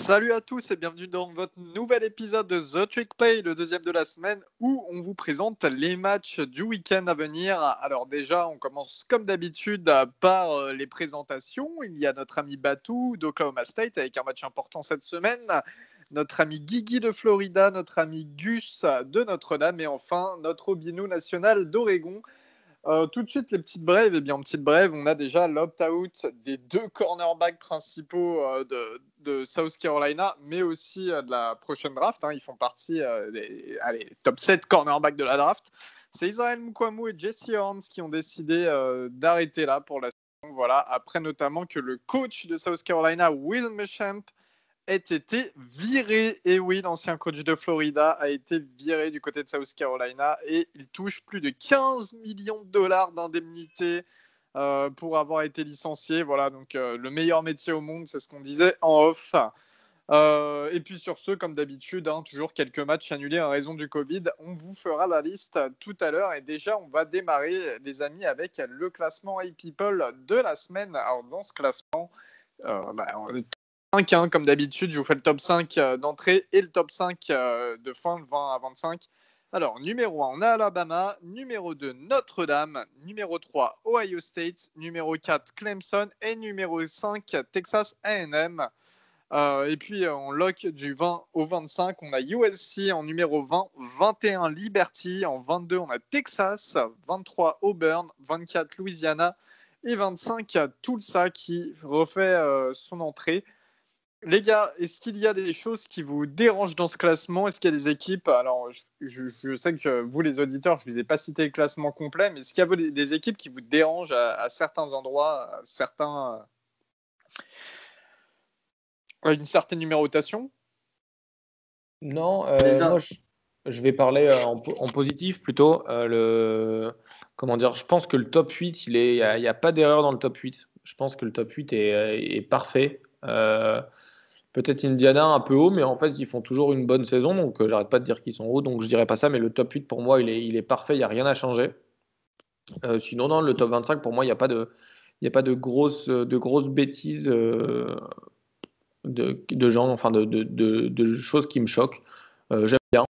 Salut à tous et bienvenue dans votre nouvel épisode de The Trick Play, le deuxième de la semaine, où on vous présente les matchs du week-end à venir. Alors déjà, on commence comme d'habitude par les présentations. Il y a notre ami Batou d'Oklahoma State avec un match important cette semaine, notre ami Guigui de Florida, notre ami Gus de Notre-Dame et enfin notre Obinou national d'Oregon. Tout de suite, les petites brèves. Eh bien, en petite brève, on a déjà l'opt-out des deux cornerbacks principaux de South Carolina, mais aussi de la prochaine draft. Ils font partie des top 7 cornerbacks de la draft. C'est Israel Mukwamu et Jesse Horns qui ont décidé d'arrêter là pour la saison. Voilà, après notamment que le coach de South Carolina, Will Muschamp, ait été viré. Et oui, l'ancien coach de Florida a été viré du côté de South Carolina et il touche plus de 15 millions de dollars d'indemnité pour avoir été licencié. Voilà, donc le meilleur métier au monde, c'est ce qu'on disait en off. Et puis sur ce, comme d'habitude, toujours quelques matchs annulés en raison du Covid. On vous fera la liste tout à l'heure. Et déjà, on va démarrer, les amis, avec le classement iPeople de la semaine. Alors, dans ce classement, on est 5, comme d'habitude, je vous fais le top 5 d'entrée et le top 5 de fin, de 20 à 25. Alors, numéro 1, on a Alabama. Numéro 2, Notre-Dame. Numéro 3, Ohio State. Numéro 4, Clemson. Et numéro 5, Texas A&M. Et puis, en lock du 20 au 25, on a USC en numéro 20. 21, Liberty. En 22, on a Texas. 23, Auburn. 24, Louisiana. Et 25, Tulsa qui refait son entrée. Les gars, est-ce qu'il y a des choses qui vous dérangent dans ce classement? Est-ce qu'il y a des équipes? Alors, je sais que vous, les auditeurs, je ne vous ai pas cité le classement complet, mais est-ce qu'il y a des équipes qui vous dérangent à certains endroits, une certaine numérotation? Non, Déjà, moi je vais parler en positif plutôt. Comment dire, je pense que le top 8, il y a pas d'erreur dans le top 8. Je pense que le top 8 est parfait. Peut-être Indiana un peu haut, mais en fait, ils font toujours une bonne saison. Donc, j'arrête pas de dire qu'ils sont hauts. Donc, je dirais pas ça. Mais le top 8, pour moi, il est parfait. Il n'y a rien à changer. Sinon, dans le top 25, pour moi, il y a pas de grosses bêtises de gens, enfin, de choses qui me choquent. J'aime bien.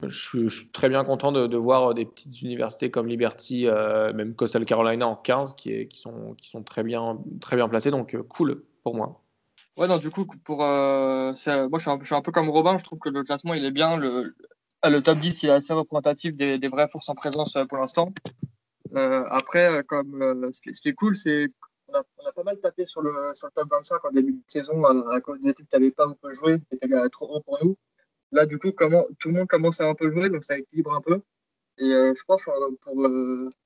Je suis très bien content de voir des petites universités comme Liberty, même Coastal Carolina en 15, qui sont très bien placées. Donc, cool pour moi. ouais, non, du coup, moi, je suis un peu comme Robin. Je trouve que le classement, il est bien. Le top 10, il est assez représentatif des vraies forces en présence pour l'instant. Après, ce qui est cool, c'est qu'on a pas mal tapé sur le top 25 en début de saison à cause des équipes qui n'avaient pas beaucoup joué, qui étaient trop haut pour nous. Là, du coup, tout le monde commence à un peu jouer, donc ça équilibre un peu. Et je pense que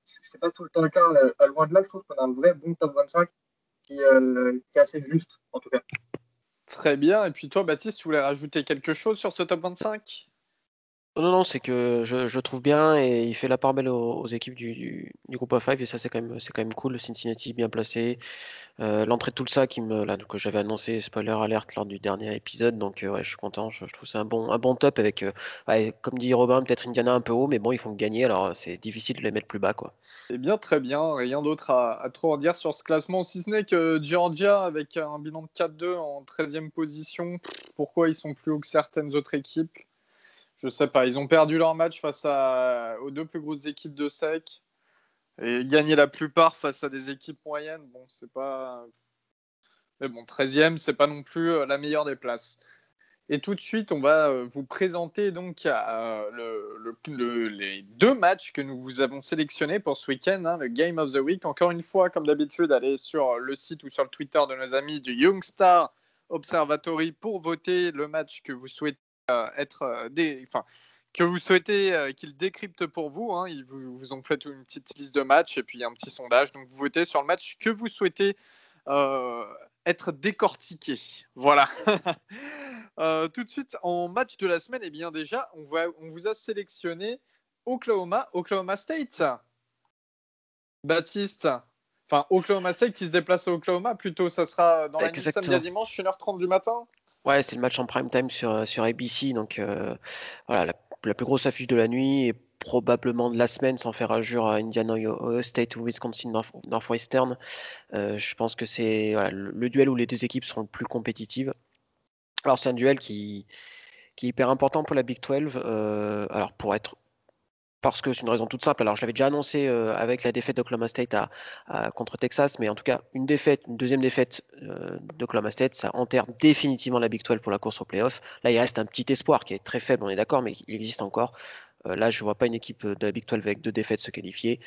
c'est pas tout le temps le cas, loin de là, je trouve qu'on a un vrai bon top 25 qui est assez juste, en tout cas. Très bien. Et puis toi, Baptiste, tu voulais rajouter quelque chose sur ce top 25? Non, c'est que je trouve bien et il fait la part belle aux équipes du groupe A5 et ça c'est quand même cool. Cincinnati bien placé. L'entrée de Tulsa que j'avais annoncé, spoiler alert lors du dernier épisode, donc ouais, je suis content. Je trouve c'est un bon top avec, ouais, comme dit Robin, peut-être Indiana un peu haut, mais bon, ils font gagner, alors c'est difficile de les mettre plus bas, quoi. Eh bien, très bien. Rien d'autre à trop en dire sur ce classement, si ce n'est que Georgia, avec un bilan de 4-2 en 13e position, pourquoi ils sont plus hauts que certaines autres équipes? Je sais pas. Ils ont perdu leur match face aux deux plus grosses équipes de SEC et gagné la plupart face à des équipes moyennes. Bon, c'est pas. Mais bon, 13e, c'est pas non plus la meilleure des places. Et tout de suite, on va vous présenter donc les deux matchs que nous vous avons sélectionnés pour ce week-end, le Game of the Week. Encore une fois, comme d'habitude, allez sur le site ou sur le Twitter de nos amis du Youngstar Observatory pour voter le match que vous souhaitez que vous souhaitez qu'ils décryptent pour vous. Ils vous ont fait une petite liste de matchs et puis un petit sondage. Donc vous votez sur le match que vous souhaitez euh, être décortiqué. Voilà. Tout de suite, en match de la semaine, eh bien déjà, on vous a sélectionné Oklahoma State. Baptiste. Enfin, Oklahoma State qui se déplace à Oklahoma. Plutôt, ça sera dans la nuit de samedi à Exactement. dimanche, 1h30 du matin. Ouais, c'est le match en prime time sur ABC, donc voilà, la plus grosse affiche de la nuit. Et probablement de la semaine, sans faire injure à Indiana, Ohio State ou Wisconsin, Northwestern. Je pense que c'est voilà, le duel où les deux équipes seront le plus compétitives. Alors c'est un duel qui est hyper important pour la Big 12. Alors parce que c'est une raison toute simple. Alors je l'avais déjà annoncé avec la défaite d'Oklahoma State contre Texas, mais en tout cas une deuxième défaite d'Oklahoma State, ça enterre définitivement la Big 12 pour la course au playoff. Là il reste un petit espoir qui est très faible, on est d'accord, mais il existe encore. Là je ne vois pas une équipe de la Big 12 avec 2 défaites se qualifier.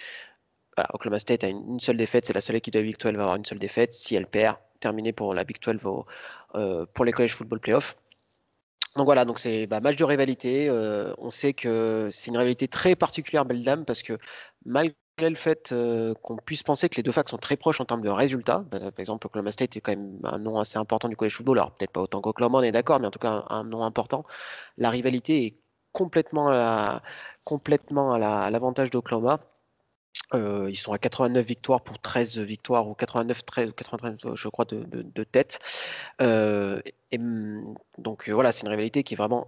Voilà, Oklahoma State a une seule défaite, c'est la seule équipe de la Big 12 à avoir une seule défaite. Si elle perd, terminé pour la Big 12 pour les college football playoffs. Donc voilà, donc c'est match de rivalité. On sait que c'est une rivalité très particulière, belle dame, parce que malgré le fait qu'on puisse penser que les deux facs sont très proches en termes de résultats, par exemple, Oklahoma State est quand même un nom assez important du college football, alors peut-être pas autant qu'Oklahoma, on est d'accord, mais en tout cas un nom important. La rivalité est complètement à l'avantage d'Oklahoma. Ils sont à 89 victoires pour 13 victoires, ou 89, 13, 93, je crois, de tête. Donc voilà, c'est une rivalité qui est vraiment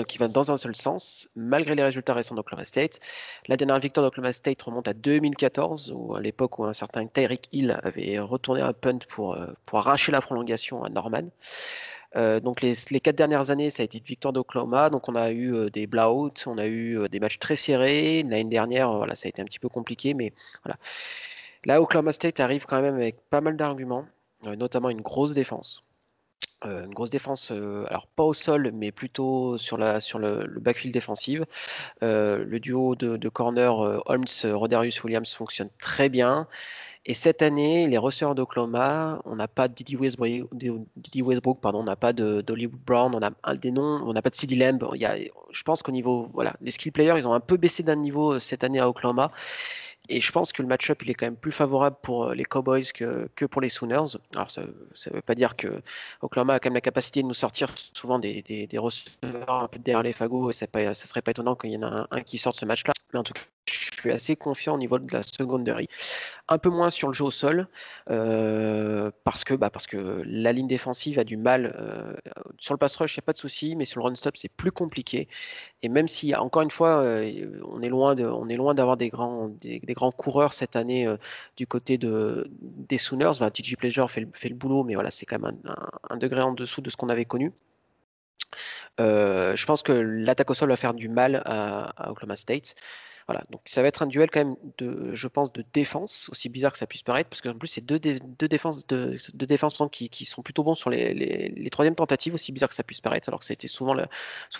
qui va dans un seul sens, malgré les résultats récents d'Oklahoma State. La dernière victoire d'Oklahoma State remonte à 2014, à l'époque où un certain Tyreek Hill avait retourné un punt pour arracher la prolongation à Norman. Donc les 4 dernières années, ça a été une victoire d'Oklahoma. Donc on a eu des blowouts, on a eu des matchs très serrés. L'année dernière, voilà, ça a été un petit peu compliqué, mais voilà. Là, Oklahoma State arrive quand même avec pas mal d'arguments, notamment une grosse défense. Alors pas au sol, mais plutôt sur le backfield défensif. Le duo de corner Holmes-Rodarius Williams fonctionne très bien. Et cette année, les receveurs d'Oklahoma, on n'a pas de Didi Westbrook, pardon, on n'a pas d'Hollywood Brown, on a des noms, on n'a pas de CeeDee Lamb. Je pense qu'au niveau, voilà, les skill players, ils ont un peu baissé d'un niveau cette année à Oklahoma. Et je pense que le match-up, il est quand même plus favorable pour les Cowboys que pour les Sooners. Alors, ça ne veut pas dire que Oklahoma a quand même la capacité de nous sortir souvent des receveurs un peu derrière les fagots, et ça ne serait pas étonnant qu'il y en ait un qui sorte ce match-là. Mais en tout cas, je suis assez confiant au niveau de la secondary. Un peu moins sur le jeu au sol, parce que la ligne défensive a du mal. Sur le pass rush, il n'y a pas de souci, mais sur le run stop, c'est plus compliqué. Et même si, encore une fois, on est loin d'avoir des grands coureurs cette année du côté des Sooners. TJ Pleasure fait le boulot, mais voilà, c'est quand même un degré en dessous de ce qu'on avait connu. Je pense que l'attaque au sol va faire du mal à Oklahoma State. Voilà, donc ça va être un duel quand même je pense, de défense, aussi bizarre que ça puisse paraître, parce qu'en plus c'est deux défenses qui sont plutôt bons sur les troisièmes tentatives, aussi bizarre que ça puisse paraître, alors que ça a été souvent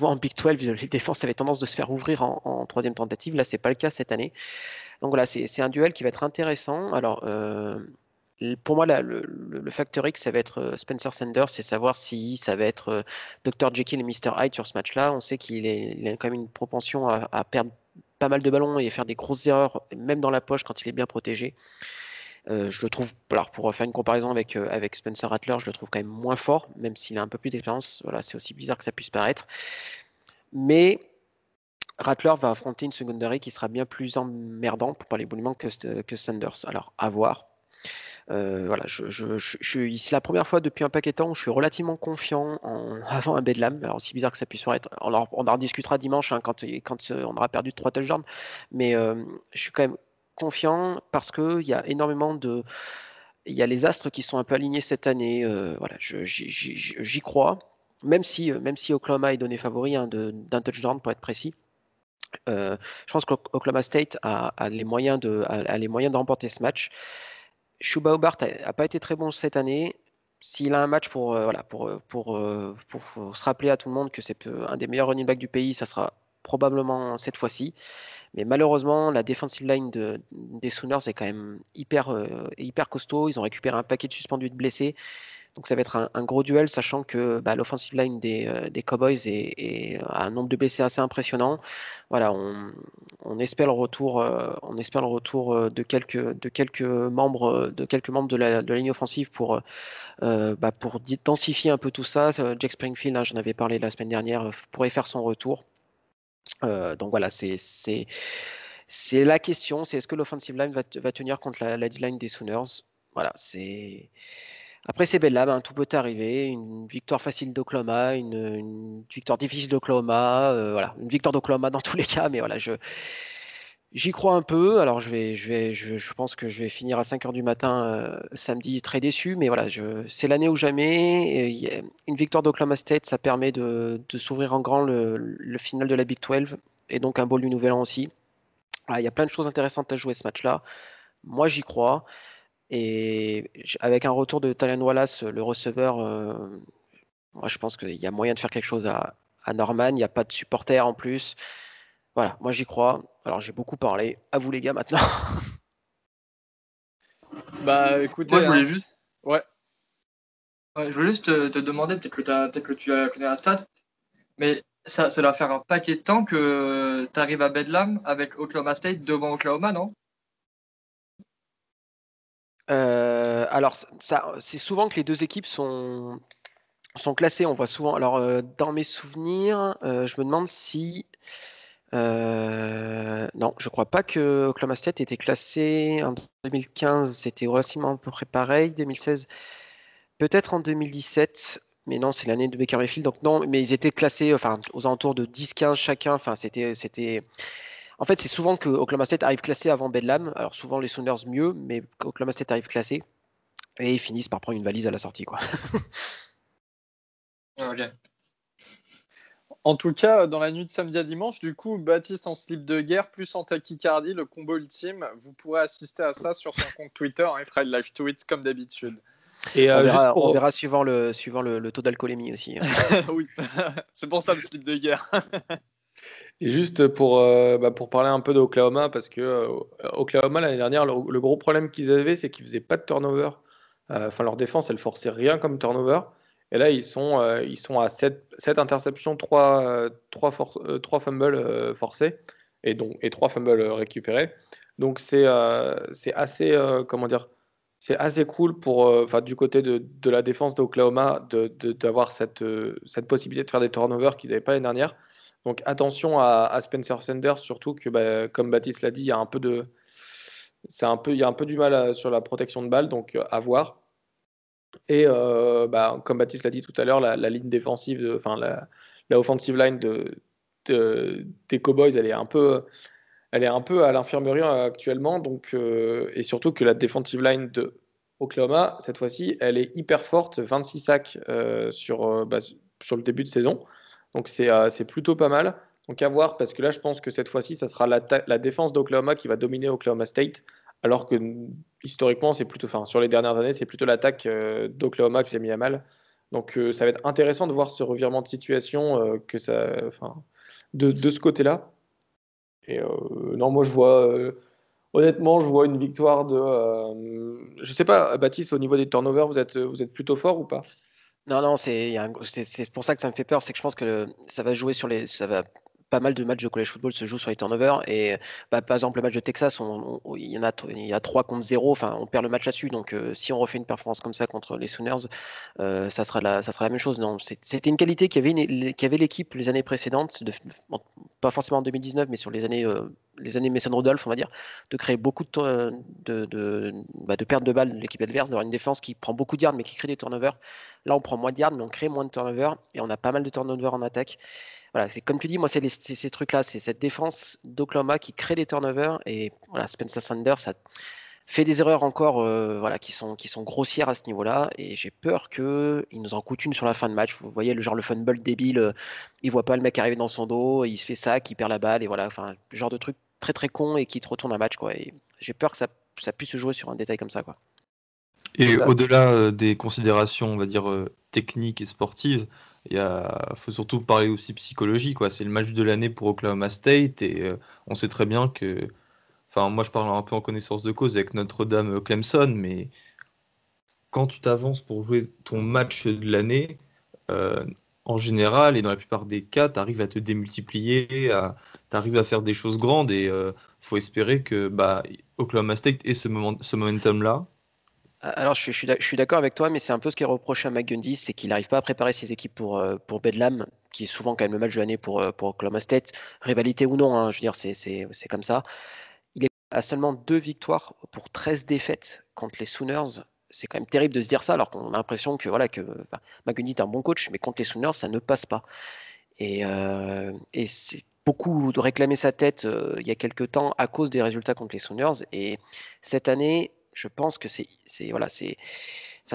en Big 12, les défenses avaient tendance de se faire ouvrir en troisième tentative. Là, c'est pas le cas cette année. Donc voilà, c'est un duel qui va être intéressant. Alors, pour moi, le facteur X, ça va être Spencer Sanders, c'est savoir si ça va être Dr. Jekyll et Mr. Hyde sur ce match-là. On sait il a quand même une propension à perdre pas mal de ballons et faire des grosses erreurs, même dans la poche quand il est bien protégé. Je le trouve, alors pour faire une comparaison avec Spencer Rattler, je le trouve quand même moins fort, même s'il a un peu plus d'expérience. Voilà, c'est aussi bizarre que ça puisse paraître. Mais Rattler va affronter une secondary qui sera bien plus emmerdant, pour parler bonnement, que Sanders. Alors, à voir. Voilà, c'est la première fois depuis un paquet de temps où je suis relativement confiant avant un Bedlam. Alors, aussi bizarre que ça puisse paraître, on en rediscutera dimanche quand on aura perdu de 3 touchdowns. Mais je suis quand même confiant parce qu'il y a énormément il y a les astres qui sont un peu alignés cette année. Voilà, j'y crois. Même si Oklahoma est donné favori d'un touchdown pour être précis. Je pense qu'Oklahoma State a les moyens de remporter ce match. Chuba Hobart n'a pas été très bon cette année. S'il a un match pour se rappeler à tout le monde que c'est un des meilleurs running backs du pays, ça sera probablement cette fois-ci. Mais malheureusement, la defensive line des Sooners est quand même hyper costaud. Ils ont récupéré un paquet de suspendus de blessés. Donc ça va être un gros duel, sachant que l'offensive line des Cowboys a un nombre de blessés assez impressionnant. Voilà, on espère le retour, de quelques membres de la ligne offensive pour densifier un peu tout ça. Jack Springfield, j'en avais parlé la semaine dernière, pourrait faire son retour. Donc voilà, c'est la question, c'est est-ce que l'offensive line va tenir contre la D-line des Sooners. Voilà, c'est Après, c'est Bedlam, hein, tout peut arriver. Une victoire facile d'Oklahoma, une victoire difficile d'Oklahoma. Voilà, une victoire d'Oklahoma dans tous les cas, mais voilà, j'y crois un peu. Alors, je pense que je vais finir à 5 heures du matin samedi très déçu, mais voilà, c'est l'année ou jamais. Et une victoire d'Oklahoma State, ça permet de s'ouvrir en grand le final de la Big 12 et donc un bowl du Nouvel An aussi. Voilà, il y a plein de choses intéressantes à jouer ce match-là. Moi, j'y crois. Et avec un retour de Talen Wallace, le receveur, moi je pense qu'il y a moyen de faire quelque chose à Norman. Il n'y a pas de supporters en plus. Voilà, moi j'y crois. Alors j'ai beaucoup parlé. À vous les gars maintenant. Bah écoutez, Moi, je voulais juste, ouais. ouais, je voulais juste te demander, peut-être que tu as connais la stat, mais ça doit faire un paquet de temps que tu arrives à Bedlam avec Oklahoma State devant Oklahoma, non? Alors ça, c'est souvent que les deux équipes sont classées. On voit souvent. Alors dans mes souvenirs, je me demande si non, je crois pas que Oklahoma State était classé en 2015. C'était relativement à peu près pareil. 2016. Peut-être en 2017, mais non, c'est l'année de Baker Mayfield. Donc non, mais ils étaient classés enfin, aux alentours de 10-15 chacun. Enfin, c'était. En fait, c'est souvent que Oklahoma State arrive classé avant Bedlam. Alors souvent les Sounders mieux, mais Oklahoma State arrive classé et ils finissent par prendre une valise à la sortie, quoi. Ok. En tout cas, dans la nuit de samedi à dimanche, du coup, Baptiste en slip de guerre plus en tachycardie, le combo ultime, vous pourrez assister à ça sur son compte Twitter. Hein, il fera le live tweet comme d'habitude. Et On juste verra, on pour, verra suivant le taux d'alcoolémie aussi, hein. Oui, c'est pour ça le slip de guerre. et juste pour parler un peu d'Oklahoma, parce que Oklahoma, l'année dernière, le gros problème qu'ils avaient, c'est qu'ils faisaient pas de turnover. Enfin, leur défense, elle forçait rien comme turnover. Et là, ils sont à 7 interceptions, 3 fumbles forcés et 3 fumbles récupérés. Donc, c'est assez, comment dire, c'est assez cool pour, enfin, du côté de la défense d'Oklahoma d'avoir cette possibilité de faire des turnovers qu'ils n'avaient pas l'année dernière. Donc, attention à Spencer Sanders, surtout que, bah, comme Baptiste l'a dit, il y a un peu du mal sur la protection de balle, donc à voir. Et comme Baptiste l'a dit tout à l'heure, la ligne défensive, enfin la offensive line des Cowboys, elle est un peu à l'infirmerie actuellement. Donc, et surtout que la defensive line de Oklahoma, cette fois-ci, elle est hyper forte, 26 sacs sur le début de saison. Donc c'est plutôt pas mal. Donc à voir, parce que là, je pense que cette fois-ci, ça sera la défense d'Oklahoma qui va dominer Oklahoma State, alors que historiquement, c'est plutôt, enfin, sur les dernières années, c'est plutôt l'attaque d'Oklahoma qui l'a mis à mal. Donc ça va être intéressant de voir ce revirement de situation de ce côté-là. Et non, moi honnêtement, je vois une victoire de. Je sais pas, Baptiste, au niveau des turnovers, vous êtes plutôt fort ou pas? Non, non, c'est pour ça que ça me fait peur, c'est que je pense que ça va jouer ça va pas mal de matchs de college football se jouent sur les turnovers et bah, par exemple le match de Texas, il y a 3 contre 0, enfin on perd le match là-dessus, donc si on refait une performance comme ça contre les Sooners, ça sera la même chose. Non, c'était une qualité qu'avait l'équipe les années précédentes, bon, pas forcément en 2019, mais sur les années Mason Rudolph, on va dire, de créer beaucoup de pertes de balles de l'équipe adverse, d'avoir une défense qui prend beaucoup de yards mais qui crée des turnovers. Là, on prend moins de yards, mais on crée moins de turnovers et on a pas mal de turnovers en attaque. Voilà, c'est comme tu dis, moi, c'est ces trucs-là, c'est cette défense d'Oklahoma qui crée des turnovers et voilà, Spencer Sanders ça fait des erreurs encore, voilà, qui sont grossières à ce niveau-là et j'ai peur que il nous en coûte une sur la fin de match. Vous voyez le fumble débile, il voit pas le mec arriver dans son dos, il se fait ça, qui perd la balle et voilà, enfin, le genre de truc très très con et qui te retourne un match quoi. Et j'ai peur que ça puisse se jouer sur un détail comme ça quoi. Et Ça- au-delà des considérations, on va dire, techniques et sportives, faut surtout parler aussi psychologie, quoi. C'est le match de l'année pour Oklahoma State et on sait très bien que, enfin, moi je parle un peu en connaissance de cause avec Notre-Dame Clemson, mais quand tu t'avances pour jouer ton match de l'année, euh, en général et dans la plupart des cas, tu arrives à te démultiplier, tu arrives à faire des choses grandes et faut espérer que bah, Oklahoma State ait ce momentum-là. Alors, je suis d'accord avec toi, mais c'est un peu ce qui est reproché à McGundy, c'est qu'il n'arrive pas à préparer ses équipes pour Bedlam, qui est souvent quand même le match de l'année pour Oklahoma State, rivalité ou non, hein, je veux dire, c'est comme ça. Il est à seulement 2 victoires pour 13 défaites contre les Sooners. c'est quand même terrible de se dire ça, alors qu'on a l'impression que McGuinty est un bon coach, mais contre les Sooners, ça ne passe pas. Et c'est beaucoup de réclamer sa tête il y a quelques temps à cause des résultats contre les Sooners. Et cette année, je pense que ça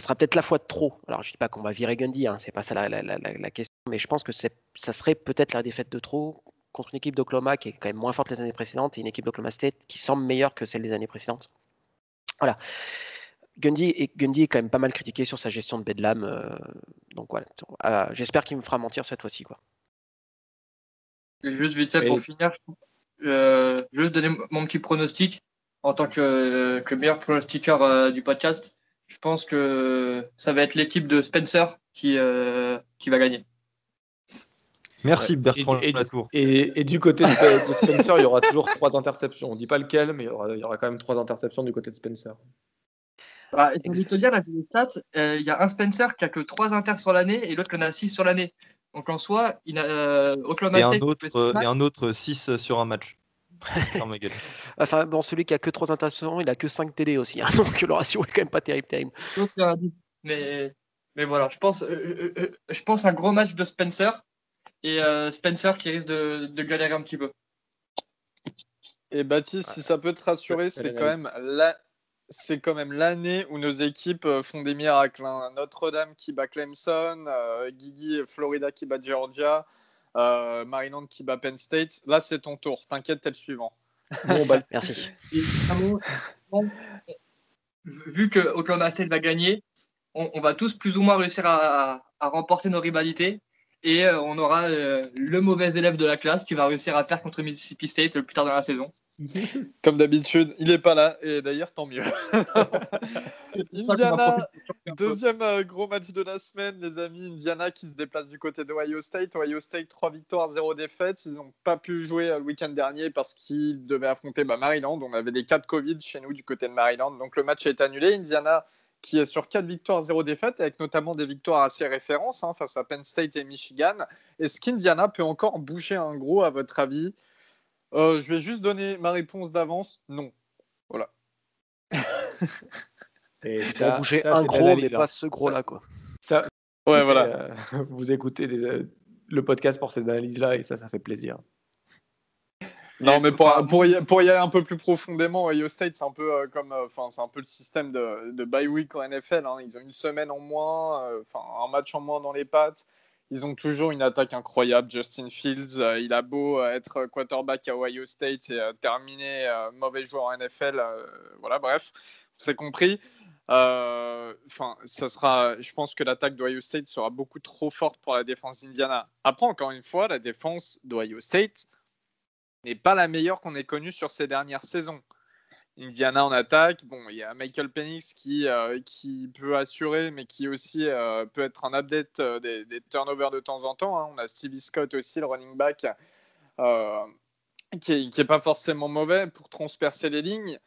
sera peut-être la fois de trop. Alors, je dis pas qu'on va virer Gundy, hein, c'est pas ça la question, mais je pense que ça serait peut-être la défaite de trop contre une équipe d'Oklahoma qui est quand même moins forte les années précédentes et une équipe d'Oklahoma State qui semble meilleure que celle des années précédentes. Voilà. Gundy est quand même pas mal critiqué sur sa gestion de Bedlam. Donc voilà. J'espère qu'il me fera mentir cette fois-ci, quoi. Et juste vite fait pour finir, juste donner mon petit pronostic en tant que meilleur pronostiqueur du podcast. Je pense que ça va être l'équipe de Spencer qui va gagner. Merci Bertrand Latour. Et du côté de Spencer, il y aura toujours 3 interceptions. On ne dit pas lequel, mais il y aura quand même 3 interceptions du côté de Spencer. J'ai envie de te dire, là, j'ai les stats. Il y a un Spencer qui a que 3 inters sur l'année et l'autre qui en a 6 sur l'année. Donc en soi, il a Oklahoma State. Et un autre 6 sur un match. Enfin, bon, celui qui a que 3 interceptions, il a que 5 TD aussi. Hein, donc le ratio est quand même pas terrible. Mais voilà, je pense un gros match de Spencer. Et Spencer qui risque de galérer un petit peu. Et Baptiste, si ça peut te rassurer, c'est quand même l'année où nos équipes font des miracles. Hein. Notre-Dame qui bat Clemson, Guigui et Florida qui bat Georgia, Maryland qui bat Penn State. Là, c'est ton tour. T'inquiète, t'es le suivant. Bon, merci. Et, vu que Oklahoma State va gagner, on va tous plus ou moins réussir à remporter nos rivalités. Et on aura le mauvais élève de la classe qui va réussir à faire contre Mississippi State le plus tard dans la saison. Comme d'habitude, il n'est pas là, et d'ailleurs, tant mieux. Indiana, deuxième gros match de la semaine, les amis. Indiana qui se déplace du côté d'Ohio State. Ohio State, 3 victoires, 0 défaites. Ils n'ont pas pu jouer le week-end dernier parce qu'ils devaient affronter Maryland. On avait des cas de Covid chez nous du côté de Maryland, donc le match a été annulé. Indiana qui est sur 4 victoires, 0 défaites, avec notamment des victoires assez références face à Penn State et Michigan. Est-ce qu'Indiana peut encore bouger un gros, à votre avis ? Je vais juste donner ma réponse d'avance. Non. Voilà. Et ça, bouger un gros, mais pas ce gros-là, quoi. Ouais, voilà. Vous écoutez le podcast pour ces analyses-là, et ça fait plaisir. Non, mais pour y aller un peu plus profondément, Ohio State, c'est un peu c'est un peu le système de bye week en NFL. Hein. Ils ont une semaine en moins, un match en moins dans les pattes. Ils ont toujours une attaque incroyable. Justin Fields, il a beau être quarterback à Ohio State et terminer mauvais joueur en NFL. Voilà, bref, c'est compris. Ça sera, je pense que l'attaque d'Ohio State sera beaucoup trop forte pour la défense d'Indiana. Après, encore une fois, la défense d'Ohio State n'est pas la meilleure qu'on ait connue sur ces dernières saisons. Indiana en attaque, bon, il y a Michael Penix qui peut assurer, mais qui aussi peut être un update des turnovers de temps en temps. Hein. On a Stevie Scott aussi, le running back, qui est pas forcément mauvais pour transpercer les lignes.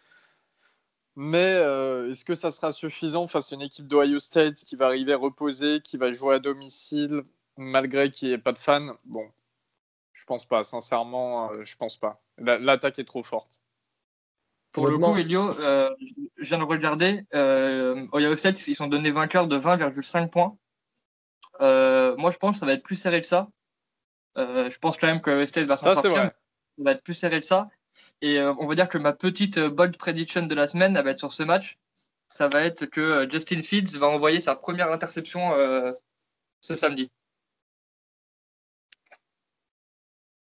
Mais est-ce que ça sera suffisant face à une équipe d'Ohio State qui va arriver reposée, qui va jouer à domicile, malgré qu'il n'y ait pas de fans ? Bon, je pense pas, sincèrement, je pense pas. L'attaque est trop forte. Pour le coup, Elio, je viens de regarder, Ohio State, ils sont donnés vainqueurs de 20,5 points. Moi, je pense que ça va être plus serré que ça. Je pense quand même que Ohio State va s'en sortir. Ça va être plus serré que ça. Et on va dire que ma petite bold prediction de la semaine, elle va être sur ce match. Ça va être que Justin Fields va envoyer sa première interception ce samedi.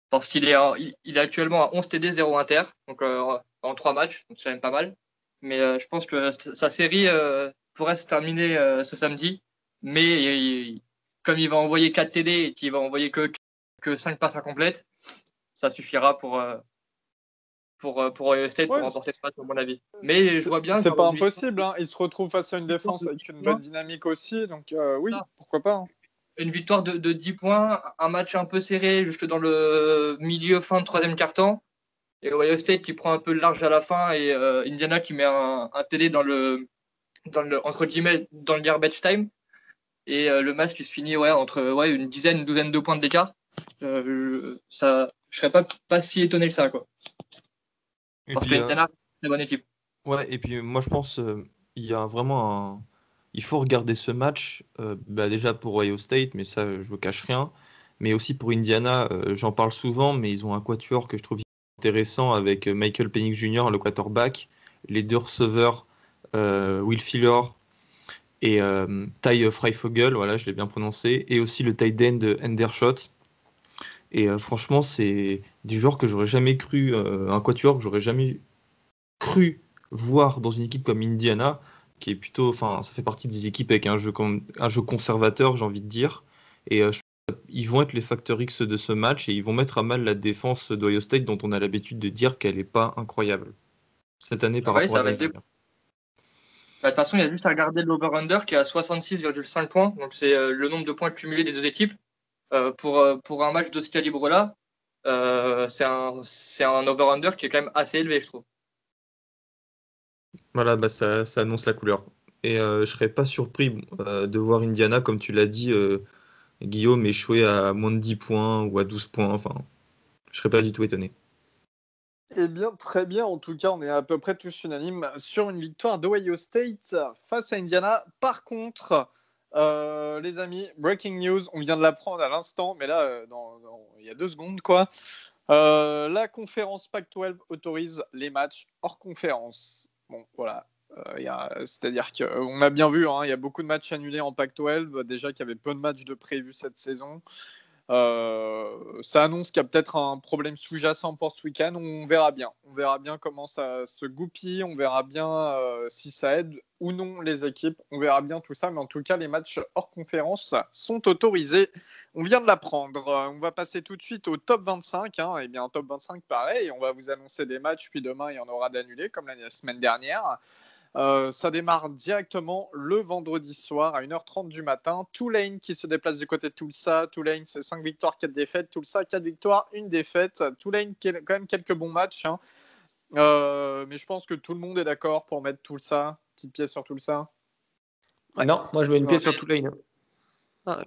Parce qu'il est actuellement à 11 TD, 0 inter, donc en 3 matchs, donc c'est quand même pas mal. Mais je pense que sa série pourrait se terminer ce samedi. Mais comme il va envoyer 4 TD et qu'il va envoyer que 5 passes incomplètes, ça suffira pour Ohio State pour remporter ce match, à mon avis. Mais je vois bien. C'est pas impossible, hein. Il se retrouve face à une défense avec une bonne dynamique aussi, donc oui, pourquoi pas. Hein. Une victoire de 10 points, un match un peu serré jusque dans le milieu-fin de troisième quart-temps. Et Ohio State qui prend un peu le large à la fin et Indiana qui met un TD entre guillemets, dans le garbage time. Et le match qui se finit entre une douzaine de points d'écart. Je serais pas si étonné que ça, quoi. Parce que Indiana, c'est une bonne équipe. Ouais, et puis moi je pense il y a vraiment il faut regarder ce match, déjà pour Ohio State, mais ça, je ne cache rien, mais aussi pour Indiana, j'en parle souvent, mais ils ont un quatuor que je trouve intéressant avec Michael Penix Jr., le quarterback, les deux receveurs, Will Fuller et Ty Freifogel, voilà, je l'ai bien prononcé, et aussi le tight end Hendershot. Et franchement, c'est des joueurs que j'aurais jamais cru, un quatuor que j'aurais jamais cru voir dans une équipe comme Indiana, qui est plutôt, enfin, ça fait partie des équipes avec un jeu conservateur, j'ai envie de dire. Et ils vont être les facteurs X de ce match et ils vont mettre à mal la défense d'Ohio State, dont on a l'habitude de dire qu'elle n'est pas incroyable cette année par Ouais, rapport à ça va l'année être dernière. De toute façon, il y a juste à regarder l'over-under qui est à 66,5 points. Donc, c'est le nombre de points cumulés des deux équipes. Pour un match de ce calibre-là, c'est un over-under qui est quand même assez élevé, je trouve. Voilà, ça annonce la couleur. Et je serais pas surpris de voir Indiana, comme tu l'as dit, Guillaume, échouer à moins de 10 points ou à 12 points. Enfin, je serais pas du tout étonné. Eh bien, très bien. En tout cas, on est à peu près tous unanimes sur une victoire d'Ohio State face à Indiana. Par contre, les amis, breaking news, on vient de l'apprendre à l'instant, mais là, il y a 2 secondes, quoi. La conférence Pac-12 autorise les matchs hors conférence. Bon, voilà. C'est-à-dire qu'on a bien vu, il y a beaucoup de matchs annulés en Pac-12. Déjà qu'il y avait peu de matchs de prévus cette saison. Ça annonce qu'il y a peut-être un problème sous-jacent pour ce week-end. On verra bien. On verra bien comment ça se goupille. On verra bien si ça aide ou non les équipes. On verra bien tout ça. Mais en tout cas, les matchs hors conférence sont autorisés. On vient de l'apprendre. On va passer tout de suite au top 25. Et bien, un top 25, pareil. On va vous annoncer des matchs. Puis demain, il y en aura d'annulés, comme la semaine dernière. Ça démarre directement le vendredi soir à 1h30 du matin. Tulane qui se déplace du côté de Tulsa. Tulane, c'est 5 victoires, 4 défaites. Tulsa, 4 victoires, 1 défaite. Tulane, qui a quand même quelques bons matchs. Mais je pense que tout le monde est d'accord pour mettre Tulsa. Petite pièce sur Tulsa. Ouais. Non, moi je mets une pièce sur Tulane. Ah ouais.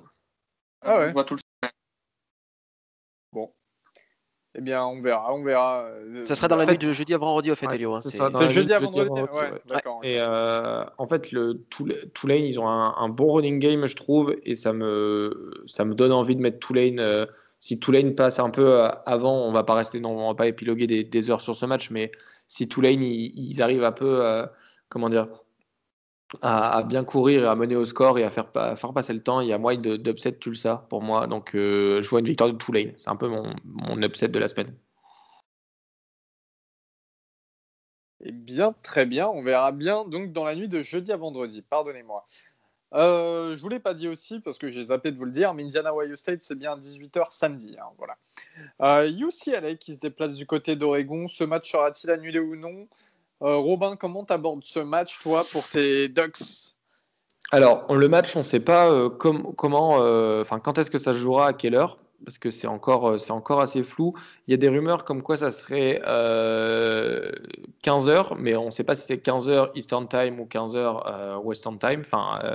Ah ouais. Je vois tout le... Bon. Eh bien, on verra. Ça sera dans la nuit de jeudi à vendredi, au fait, Elio. C'est jeudi à vendredi. Ouais, d'accord. Et en fait, Tulane, ils ont un bon running game, je trouve, et ça me donne envie de mettre Tulane. Si Tulane passe un peu avant, on va pas épiloguer des heures sur ce match, mais si Tulane, ils arrivent un peu, comment dire, à bien courir et à mener au score et à faire passer le temps, il y a moyen d'upset Tulsa pour moi. Donc, je vois une victoire de Tulane. C'est un peu mon upset de la semaine. Eh bien, très bien. On verra bien donc dans la nuit de jeudi à vendredi. Pardonnez-moi. Je vous l'ai pas dit aussi parce que j'ai zappé de vous le dire, mais Indiana Ohio State, c'est bien 18h samedi. Voilà. UCLA qui se déplace du côté d'Oregon. Ce match sera-t-il annulé ou non? Robin, comment tu abordes ce match, toi, pour tes Ducks? Alors, le match, on ne sait pas quand est-ce que ça se jouera, à quelle heure, parce que c'est encore assez flou. Il y a des rumeurs comme quoi ça serait 15h, mais on ne sait pas si c'est 15h Eastern Time ou 15h Western Time,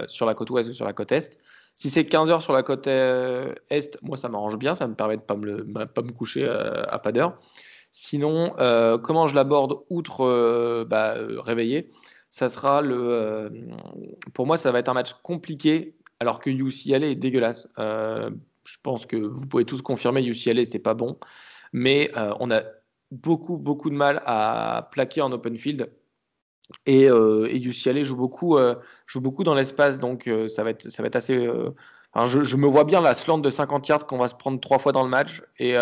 sur la côte ouest ou sur la côte est. Si c'est 15h sur la côte est, moi ça m'arrange bien, ça me permet de pas me coucher à pas d'heure. Sinon, comment je l'aborde outre réveiller? Ça sera pour moi, ça va être un match compliqué, alors que UCLA est dégueulasse. Je pense que vous pouvez tous confirmer, UCLA, c'est pas bon. Mais on a beaucoup, beaucoup de mal à plaquer en open field. Et UCLA joue beaucoup dans l'espace, donc ça va être assez. Je me vois bien la slant de 50 yards qu'on va se prendre 3 fois dans le match. Et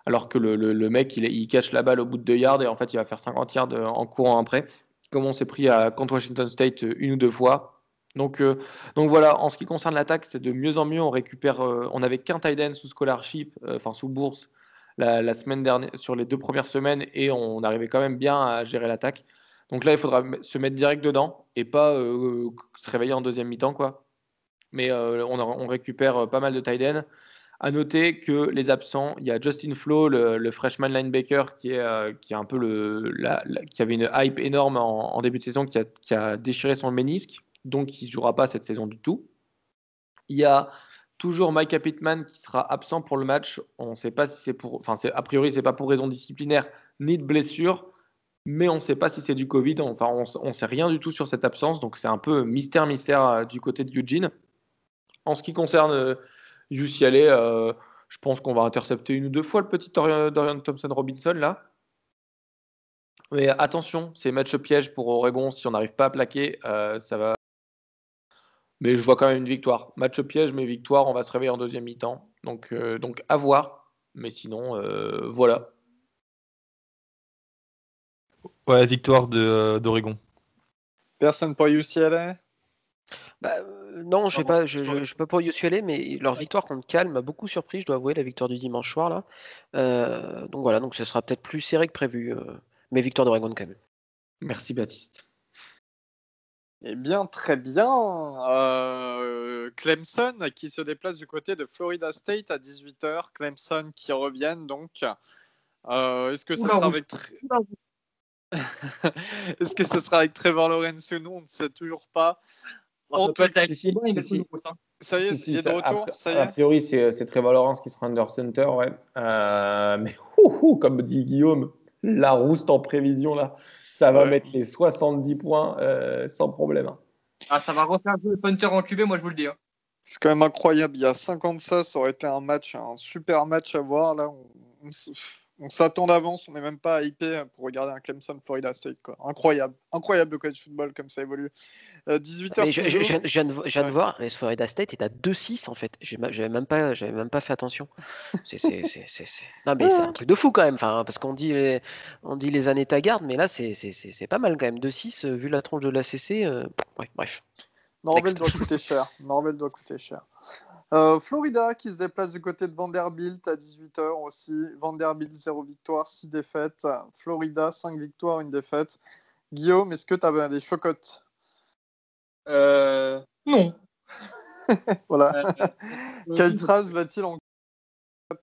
alors que le mec, il catch la balle au bout de 2 yards et en fait, il va faire 50 yards en courant après, comme on s'est pris contre Washington State 1 ou 2 fois. Donc voilà, en ce qui concerne l'attaque, c'est de mieux en mieux. On récupère, on n'avait qu'un tight end sous scholarship, sous bourse, la semaine dernière, sur les 2 premières semaines, et on arrivait quand même bien à gérer l'attaque. Donc là, il faudra se mettre direct dedans et pas se réveiller en deuxième mi-temps, quoi. Mais on récupère pas mal de tight ends. À noter que les absents, il y a Justin Flo, le freshman linebacker, qui est un peu qui avait une hype énorme en début de saison, qui a déchiré son ménisque, donc il ne jouera pas cette saison du tout. Il y a toujours Micah Pittman qui sera absent pour le match. On ne sait pas si c'est a priori, c'est pas pour raison disciplinaire ni de blessure. mais on ne sait pas si c'est du Covid. Enfin, on ne sait rien du tout sur cette absence, donc c'est un peu mystère du côté de Eugene. En ce qui concerne UCLA, je pense qu'on va intercepter 1 ou 2 fois le petit Dorian Thompson-Robinson là. Mais attention, c'est match piège pour Oregon. Si on n'arrive pas à plaquer, ça va. Mais je vois quand même une victoire. Match piège, mais victoire. On va se réveiller en deuxième mi-temps. Donc à voir. Mais sinon, voilà. Ouais, victoire d'Oregon. Personne pour UCLA? Bah, non, je Pardon, ne suis pas pour UCLA, mais leur victoire contre Cal m'a beaucoup surpris, je dois avouer, la victoire du dimanche soir là. Donc voilà, donc ce sera peut-être plus serré que prévu, mais victoire d'Oregon quand même. Merci Baptiste. Eh bien, très bien. Clemson qui se déplace du côté de Florida State à 18h. Clemson qui reviennent donc. Est-ce que ce sera avec Est-ce que ce sera avec Trevor Lawrence ou non? On ne sait toujours pas. Ça peut être avec Si, il est si. cool, hein. Ça y est, Si, il est de retour. Ça y a est. priori, c'est Trevor Lawrence qui sera under center, ouais. Mais comme dit Guillaume, la rouste en prévision là, ça va Ouais. mettre les 70 points sans problème. Hein. Ah, ça va refaire le punter en QB, moi je vous le dis. Hein. C'est quand même incroyable. Il y a 50 ça aurait été un super match à voir. Là, on s'attend d'avance. On n'est même pas hypé pour regarder un Clemson Florida State. Quoi. Incroyable. Incroyable le college football comme ça évolue. 18h Mais je toujours. viens de voir, les Florida State est à 2-6 en fait. J'avais même pas fait attention. Non mais c'est un truc de fou quand même. Enfin, parce qu'on dit les années tagardes, mais là c'est pas mal quand même. 2-6 vu la tronche de l'ACC. Ouais, bref. Norvell Next. doit coûter cher. Norvell doit coûter cher. Florida qui se déplace du côté de Vanderbilt à 18h aussi. Vanderbilt 0 victoire, 6 défaites. Florida 5 victoires, 1 défaite. Guillaume, est-ce que tu avais les chocottes? Non. Voilà. Kyle Trask va-t-il en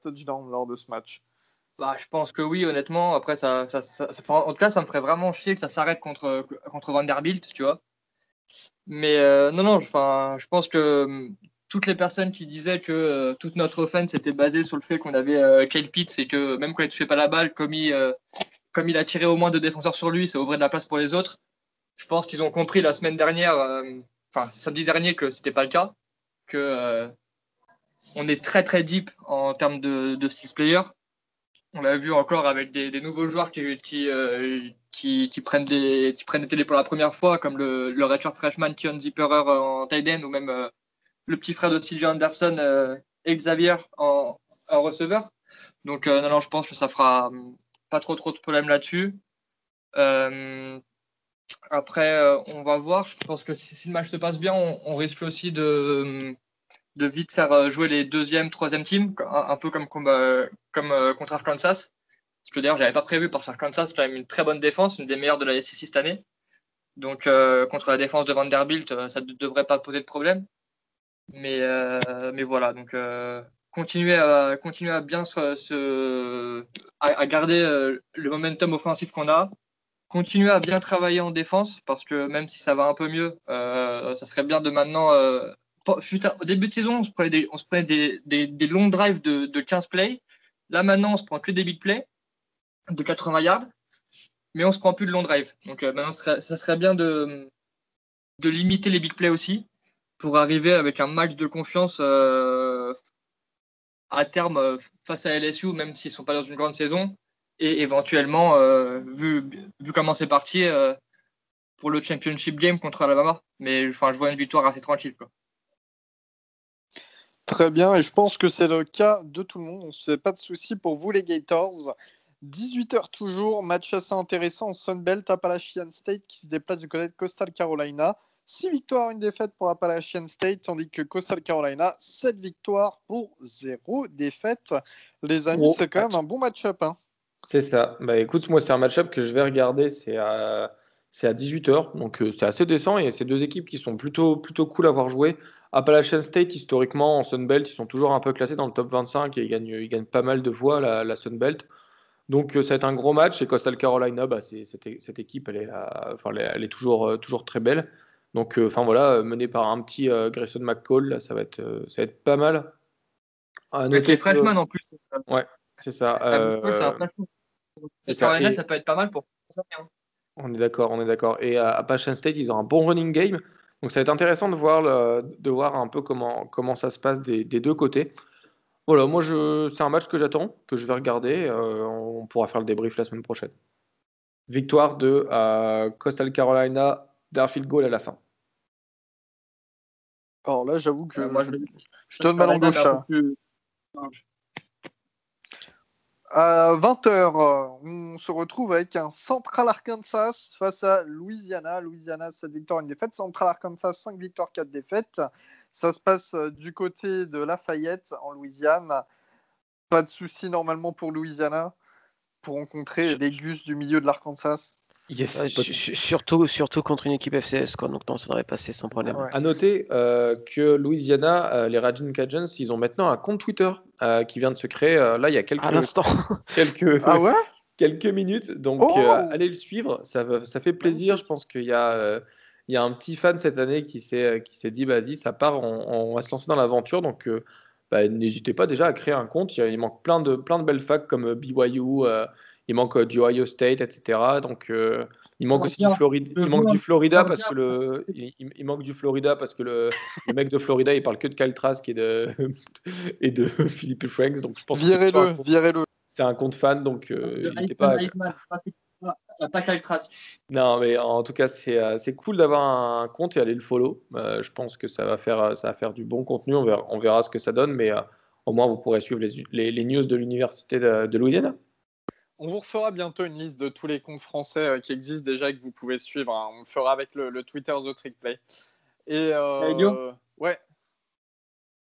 touchdown lors de ce match? Bah, je pense que oui, honnêtement. Après, en tout cas, ça me ferait vraiment chier que ça s'arrête contre Vanderbilt, tu vois. Mais non, enfin, je pense que toutes les personnes qui disaient que toute notre offense était basée sur le fait qu'on avait Kyle Pitts et que même quand il ne touchait pas la balle, comme il a tiré au moins 2 défenseurs sur lui, ça ouvrait de la place pour les autres. Je pense qu'ils ont compris la semaine dernière, enfin samedi dernier, que c'était pas le cas, que on est très très deep en termes de skills player. On l'a vu encore avec des nouveaux joueurs qui prennent des télés pour la première fois, comme le redshirt freshman Keon Zipperer en tight end, ou même le petit frère de Sylvia Anderson, Xavier en receveur. Donc non, je pense que ça fera pas trop de problèmes là-dessus. Après, on va voir. Je pense que si le match se passe bien, on risque aussi de vite faire jouer les deuxième, troisième teams, un peu comme contre Arkansas. Parce que d'ailleurs, j'avais pas prévu parce qu'Arkansas, c'est quand même une très bonne défense, une des meilleures de la SEC cette année. Donc, contre la défense de Vanderbilt, ça ne devrait pas poser de problème. Mais voilà, donc continuer à bien à garder le momentum offensif qu'on a. Continuer à bien travailler en défense, parce que même si ça va un peu mieux, ça serait bien de maintenant. Au début de saison, on se prenait des longs drives de 15 plays. Là, maintenant, on se prend que des big plays de 80 yards, mais on se prend plus de long drive. Donc, maintenant, ça serait bien de limiter les big plays aussi, pour arriver avec un match de confiance à terme face à LSU, même s'ils ne sont pas dans une grande saison, et éventuellement, vu comment c'est parti, pour le championship game contre Alabama. Mais enfin, je vois une victoire assez tranquille, quoi. Très bien, et je pense que c'est le cas de tout le monde. On ne se fait pas de soucis pour vous, les Gators. 18h toujours, match assez intéressant en Sunbelt, Appalachian State qui se déplace du côté de Coastal Carolina. 6 victoires, 1 défaite pour Appalachian State, tandis que Coastal Carolina, 7 victoires pour 0 défaite. Les amis, c'est quand même un bon match-up. Hein. C'est ça. Bah écoute, moi, c'est un match-up que je vais regarder. C'est à 18h, donc c'est assez décent. Et c'est deux équipes qui sont plutôt cool à voir jouer. Appalachian State, historiquement, en Sunbelt, ils sont toujours un peu classés dans le top 25 et ils gagnent pas mal de fois la Sunbelt. Donc ça va être un gros match. Et Coastal Carolina, bah, cette équipe, elle est toujours très belle. Donc voilà, menée par un petit Grayson McCall, là, ça va être pas mal. À Avec noter les que- freshmen en plus. Ouais, c'est ça. C'est un freshman. c'est ça. Carolina, Et ça peut être pas mal pour On est d'accord. Et à Appalachian State, ils ont un bon running game. Donc ça va être intéressant de voir un peu comment ça se passe des deux côtés. Voilà, moi c'est un match que j'attends, que je vais regarder. On pourra faire le débrief la semaine prochaine. Victoire de Coastal Carolina d'un field goal à la fin. Alors là, j'avoue que Moi, je donne ma langue au chat. À 20h, on se retrouve avec un Central Arkansas face à Louisiana. Louisiana, 7 victoires, 1 défaite. Central Arkansas, 5 victoires, 4 défaites. Ça se passe du côté de Lafayette, en Louisiane. Pas de souci normalement pour Louisiana, pour rencontrer les Gus du milieu de l'Arkansas. Yes, surtout contre une équipe FCS, quoi. Donc non, ça devrait passer sans problème. Ouais. À noter que Louisiana, les Raging Cajuns, ils ont maintenant un compte Twitter qui vient de se créer là il y a À l'instant. Ah ouais quelques minutes. Donc allez le suivre, ça fait plaisir. Je pense qu'il y a un petit fan cette année qui s'est dit vas-y, ça part, on va se lancer dans l'aventure. Donc n'hésitez pas déjà à créer un compte. Il manque plein de belles facs comme BYU, il manque du Ohio State, etc. Donc il manque aussi du Florida. Il manque du Florida parce que il manque du Florida parce que le mec de Florida il parle que de Kyle Trask et de Philippe Franks. Donc je pense que virez-le. c'est un compte fan, donc n'hésitez pas. Pas Kyle Trask. Non, mais en tout cas, c'est cool d'avoir un compte et aller le follow. Je pense que ça va faire du bon contenu. On verra ce que ça donne, mais au moins vous pourrez suivre les news de l'université de Louisiana. On vous refera bientôt une liste de tous les comptes français qui existent déjà et que vous pouvez suivre. Hein. On le fera avec le Twitter The Trick Play. Et ouais.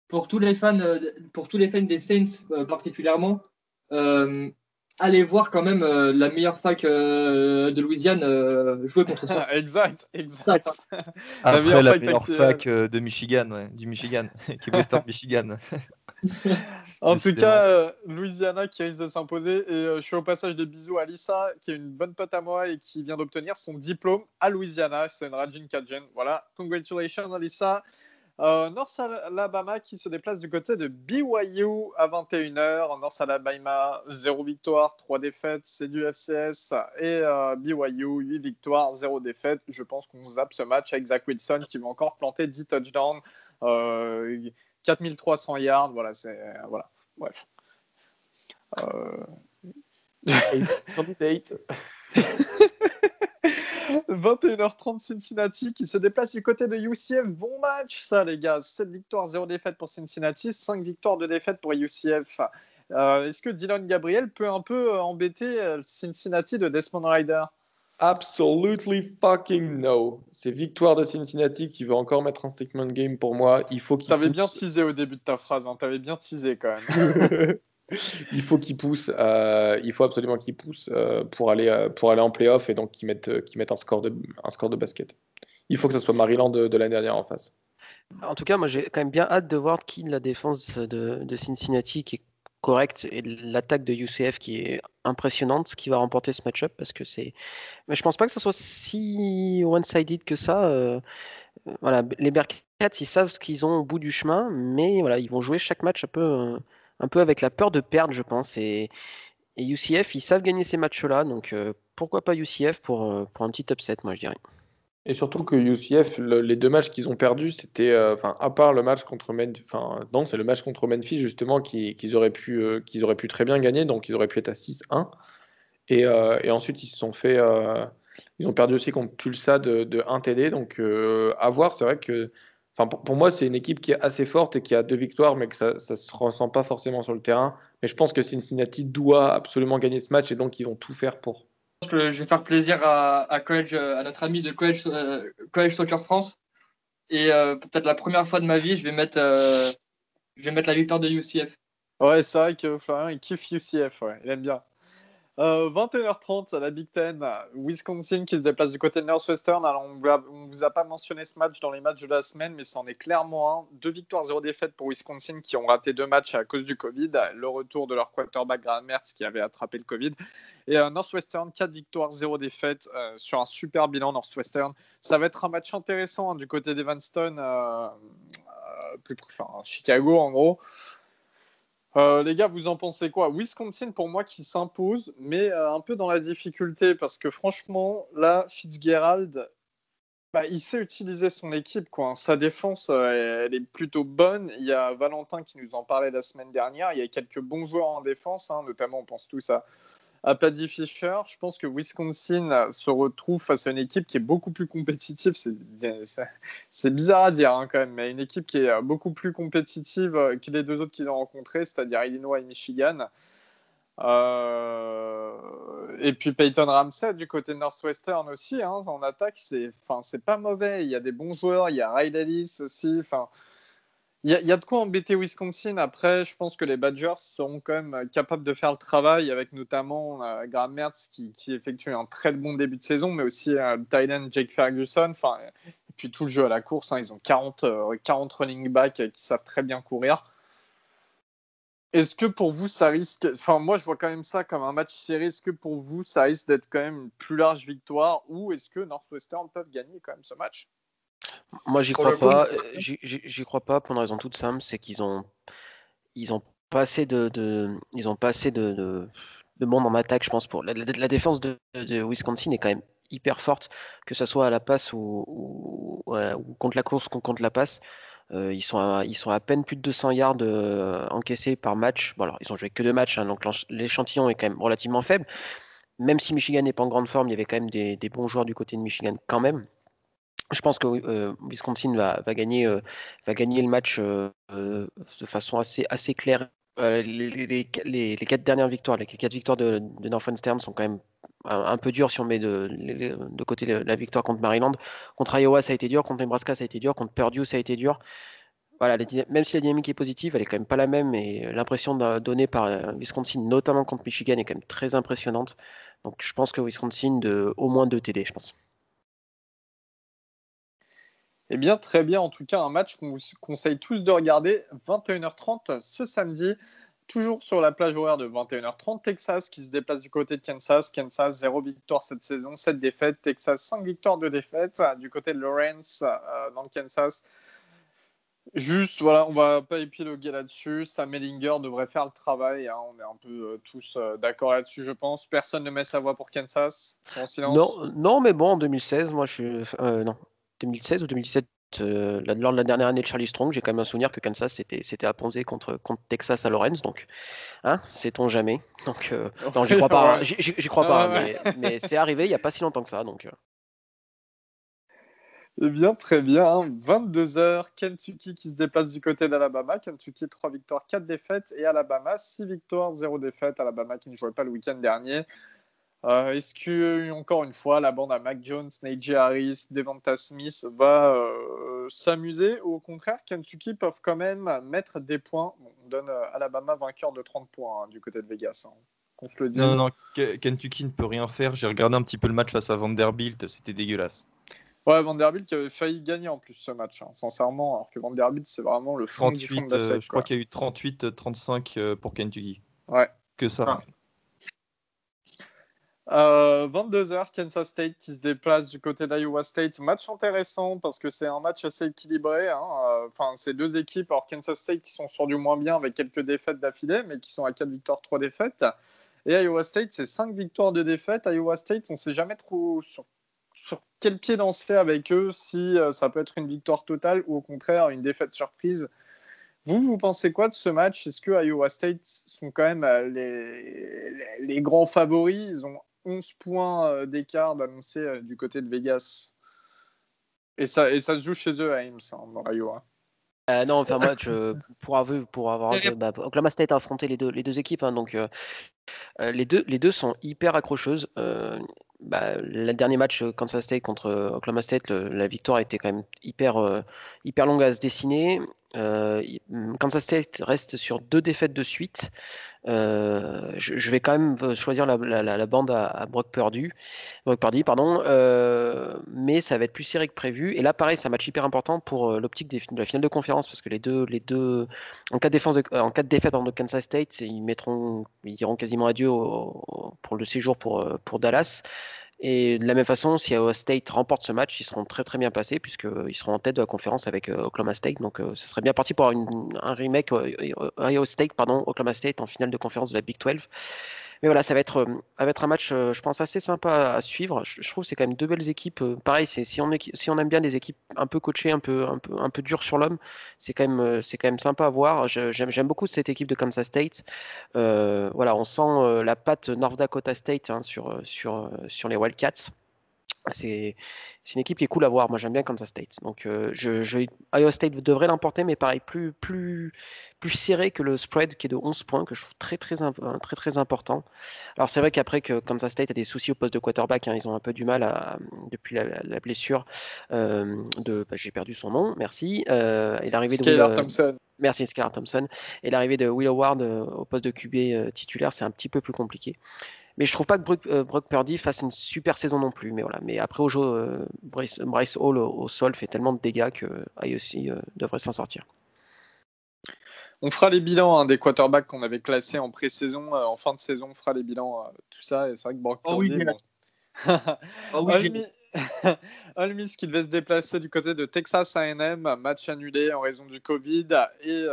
Pour tous les fans des Saints particulièrement, allez voir quand même la meilleure fac de Louisiane jouer contre ça. exact. Après la meilleure fac de Michigan, du Michigan, qui est Western Michigan. En tout cas, Louisiana qui risque de s'imposer. Et je fais au passage des bisous à Lisa, qui est une bonne pote à moi et qui vient d'obtenir son diplôme à Louisiana. C'est une Raging Cajun. Voilà, congratulations Lisa. North Alabama qui se déplace du côté de BYU à 21h. North Alabama, 0 victoire, 3 défaites, c'est du FCS. Et BYU, 8 victoires, 0 défaites. Je pense qu'on zappe ce match avec Zach Wilson qui va encore planter 10 touchdowns, 4300 yards. Voilà, voilà. Bref. 21h30 Cincinnati qui se déplace du côté de UCF. Bon match ça les gars, 7 victoires, 0 défaite pour Cincinnati, 5 victoires, 2 défaites pour UCF. Est-ce que Dylan Gabriel peut un peu embêter Cincinnati de Desmond Ridder? Absolutely fucking no. C'est victoire de Cincinnati qui veut encore mettre un statement game pour moi. Il faut qu'il T'avais bien teasé au début de ta phrase, hein. T'avais bien teasé quand même. Il faut qu'il pousse, il faut absolument qu'il pousse pour aller en playoff et donc qu'il mette un score de basket. Il faut que ce soit Maryland de l'année dernière en face. En tout cas, moi j'ai quand même bien hâte de voir la défense de Cincinnati qui est correcte et l'attaque de UCF qui est impressionnante, qui va remporter ce match-up parce que c'est. Mais je pense pas que ça soit si one-sided que ça. Voilà, les Bearcats, ils savent ce qu'ils ont au bout du chemin, mais voilà, ils vont jouer chaque match un peu avec la peur de perdre, je pense. Et UCF, ils savent gagner ces matchs-là, donc pourquoi pas UCF pour un petit upset, moi je dirais. Et surtout que UCF, les deux matchs qu'ils ont perdus, c'était, à part le match contre Memphis, non, c'est le match contre Memphis justement qu'ils auraient pu très bien gagner, donc ils auraient pu être à 6-1. Et ensuite ils ont perdu aussi contre Tulsa de 1 TD, donc à voir. C'est vrai que, pour moi, c'est une équipe qui est assez forte et qui a 2 victoires, mais que ça se ressent pas forcément sur le terrain. Mais je pense que Cincinnati doit absolument gagner ce match et donc ils vont tout faire pour. Je vais faire plaisir à notre ami de College Soccer France. Et peut-être la première fois de ma vie, je vais mettre la victoire de UCF. Ouais, c'est vrai que Florian, il kiffe UCF, ouais, il aime bien. 21h30 à la Big Ten, Wisconsin qui se déplace du côté de Northwestern. Alors on ne vous a pas mentionné ce match dans les matchs de la semaine, mais c'en est clairement un. 2 victoires, 0 défaites pour Wisconsin qui ont raté 2 matchs à cause du Covid. Le retour de leur quarterback Graham Mertz qui avait attrapé le Covid. Et Northwestern, 4 victoires, 0 défaites sur un super bilan Northwestern. Ça va être un match intéressant hein, du côté d'Evanston, Chicago en gros. Les gars, vous en pensez quoi? Wisconsin, pour moi, qui s'impose, mais un peu dans la difficulté, parce que franchement, là, Fitzgerald, il sait utiliser son équipe, quoi, hein. Sa défense, elle est plutôt bonne. Il y a Valentin qui nous en parlait la semaine dernière. Il y a quelques bons joueurs en défense, hein, notamment, on pense tous à Paddy Fisher. Je pense que Wisconsin se retrouve face à une équipe qui est beaucoup plus compétitive. C'est bizarre à dire, hein, quand même, mais une équipe qui est beaucoup plus compétitive que les deux autres qu'ils ont rencontrés, c'est-à-dire Illinois et Michigan. Et puis Peyton Ramsey du côté de Northwestern aussi, hein, en attaque, c'est pas mauvais. Il y a des bons joueurs, il y a Riley Ellis aussi. Il y a de quoi embêter Wisconsin. Après, je pense que les Badgers seront quand même capables de faire le travail, avec notamment Graham Mertz qui effectue un très bon début de saison, mais aussi le tight end Jake Ferguson. Et puis tout le jeu à la course, hein, ils ont 40 running backs qui savent très bien courir. Est-ce que pour vous, ça risque... Enfin, moi, je vois quand même ça comme un match serré. Est-ce que pour vous, ça risque d'être quand même une plus large victoire, ou est-ce que Northwestern peuvent gagner quand même ce match? Moi, j'y Pour crois le coup, pas. J'y crois pas pour une raison toute simple, c'est qu'ils ont pas assez ils ont pas assez de monde en attaque, je pense. Pour la défense de Wisconsin est quand même hyper forte, que ce soit à la passe ou contre la course, contre la passe. Ils sont à peine plus de 200 yards encaissés par match. Bon, alors, ils ont joué que 2 matchs, hein, donc l'échantillon est quand même relativement faible. Même si Michigan n'est pas en grande forme, il y avait quand même des bons joueurs du côté de Michigan quand même. Je pense que Wisconsin va gagner le match de façon assez claire. Les 4 dernières victoires, les 4 victoires de Northwestern sont quand même un peu dures si on met de côté la victoire contre Maryland. Contre Iowa, ça a été dur. Contre Nebraska, ça a été dur. Contre Purdue, ça a été dur. Voilà, même si la dynamique est positive, elle est quand même pas la même. Et l'impression donnée par Wisconsin, notamment contre Michigan, est quand même très impressionnante. Donc je pense que Wisconsin de au moins 2 TD, je pense. Eh bien, très bien. En tout cas, un match qu'on vous conseille tous de regarder, 21h30 ce samedi, toujours sur la plage horaire de 21h30. Texas qui se déplace du côté de Kansas. Kansas, 0 victoire cette saison, 7 défaites. Texas, 5 victoires, 2 défaites. Du côté de Lawrence, dans le Kansas. Juste, voilà, on va pas épiloguer là-dessus. Sam Ehlinger devrait faire le travail, hein. On est un peu tous d'accord là-dessus, je pense. Personne ne met sa voix pour Kansas. En silence. Non, mais bon, en 2016, moi, non, 2016 ou 2017, lors de la dernière année de Charlie Strong, j'ai quand même un souvenir que Kansas s'était apposé contre Texas à Lawrence, donc, hein, sait-on jamais. Donc, non, j'y crois pas, hein. Ouais. J'y crois pas, hein, Ouais. mais c'est arrivé il y a pas si longtemps que ça, donc. Eh bien, très bien. 22h, Kentucky qui se déplace du côté d'Alabama. Kentucky, 3 victoires, 4 défaites. Et Alabama, 6 victoires, 0 défaites. Alabama qui ne jouait pas le week-end dernier. Est-ce que, encore une fois, la bande à Mac Jones, Najee Harris, Devonta Smith va s'amuser, ou au contraire, Kentucky peuvent quand même mettre des points? Bon, on donne Alabama vainqueur de 30 points, hein, du côté de Vegas, hein, qu'on se le dise. Non, Kentucky ne peut rien faire. J'ai regardé un petit peu le match face à Vanderbilt, c'était dégueulasse. Ouais, Vanderbilt qui avait failli gagner en plus ce match, hein, sincèrement, alors que Vanderbilt, c'est vraiment le fond du fond de la 38, sec, je crois quoi. qu'il y a eu 38-35 pour Kentucky. Ouais. Que ça. 22h, Kansas State qui se déplace du côté d'Iowa State. Match intéressant parce que c'est un match assez équilibré, hein. Enfin, c'est deux équipes, alors Kansas State qui sont sur du moins bien avec quelques défaites d'affilée, mais qui sont à 4 victoires, 3 défaites. Et Iowa State, c'est 5 victoires, 2 défaites. Iowa State, on ne sait jamais trop sur quel pied danser avec eux, si ça peut être une victoire totale ou au contraire une défaite surprise. Vous pensez quoi de ce match? Est-ce que Iowa State sont quand même les grands favoris? Ils ont 11 points d'écart d'annoncer du côté de Vegas. Et ça se joue chez eux à Ames, hein, dans l'Iowa. Non, enfin, moi, pour avoir Oklahoma State a affronté les deux équipes, hein, donc les deux sont hyper accrocheuses. Le dernier match Kansas State contre Oklahoma State, la victoire était quand même hyper longue à se dessiner. Kansas State reste sur 2 défaites de suite. Je vais quand même choisir la bande à Brock Purdy, pardon, mais ça va être plus serré que prévu. Et là, pareil, c'est un match hyper important pour l'optique de la finale de conférence, parce que les deux en cas de défaite de Kansas State, ils diront quasiment adieu pour le séjour pour Dallas. Et de la même façon, si Iowa State remporte ce match, ils seront très très bien placés puisqu'ils seront en tête de la conférence avec Oklahoma State. Donc ce serait bien parti pour avoir un remake Iowa State, pardon, Oklahoma State en finale de conférence de la Big 12. Mais voilà, ça va être un match, je pense, assez sympa à suivre. Je trouve que c'est quand même deux belles équipes. Pareil, si on aime bien des équipes un peu coachées, un peu dures sur l'homme, c'est quand même sympa à voir. J'aime beaucoup cette équipe de Kansas State. Voilà, on sent la patte North Dakota State sur les Wildcats. C'est une équipe qui est cool à voir. Moi, j'aime bien Kansas State. Donc, Iowa State devrait l'emporter, mais pareil, plus serré que le spread qui est de 11 points, que je trouve très important. Alors, c'est vrai qu'après que Kansas State a des soucis au poste de quarterback, ils ont un peu du mal depuis la blessure j'ai perdu son nom, merci. Et l'arrivée de Skylar Thompson. Merci, Skylar Thompson. Et l'arrivée de Will Howard au poste de QB titulaire, c'est un petit peu plus compliqué. Mais je trouve pas que Brock Purdy fasse une super saison non plus. Mais voilà. Mais après au jeu, Bryce Hall au sol fait tellement de dégâts que IOC devrait s'en sortir. On fera les bilans des quarterbacks qu'on avait classés en pré-saison, en fin de saison. On fera les bilans, tout ça. Et c'est vrai que Brock Purdy, Ole Miss qui devait se déplacer du côté de Texas A&M, match annulé en raison du Covid. Et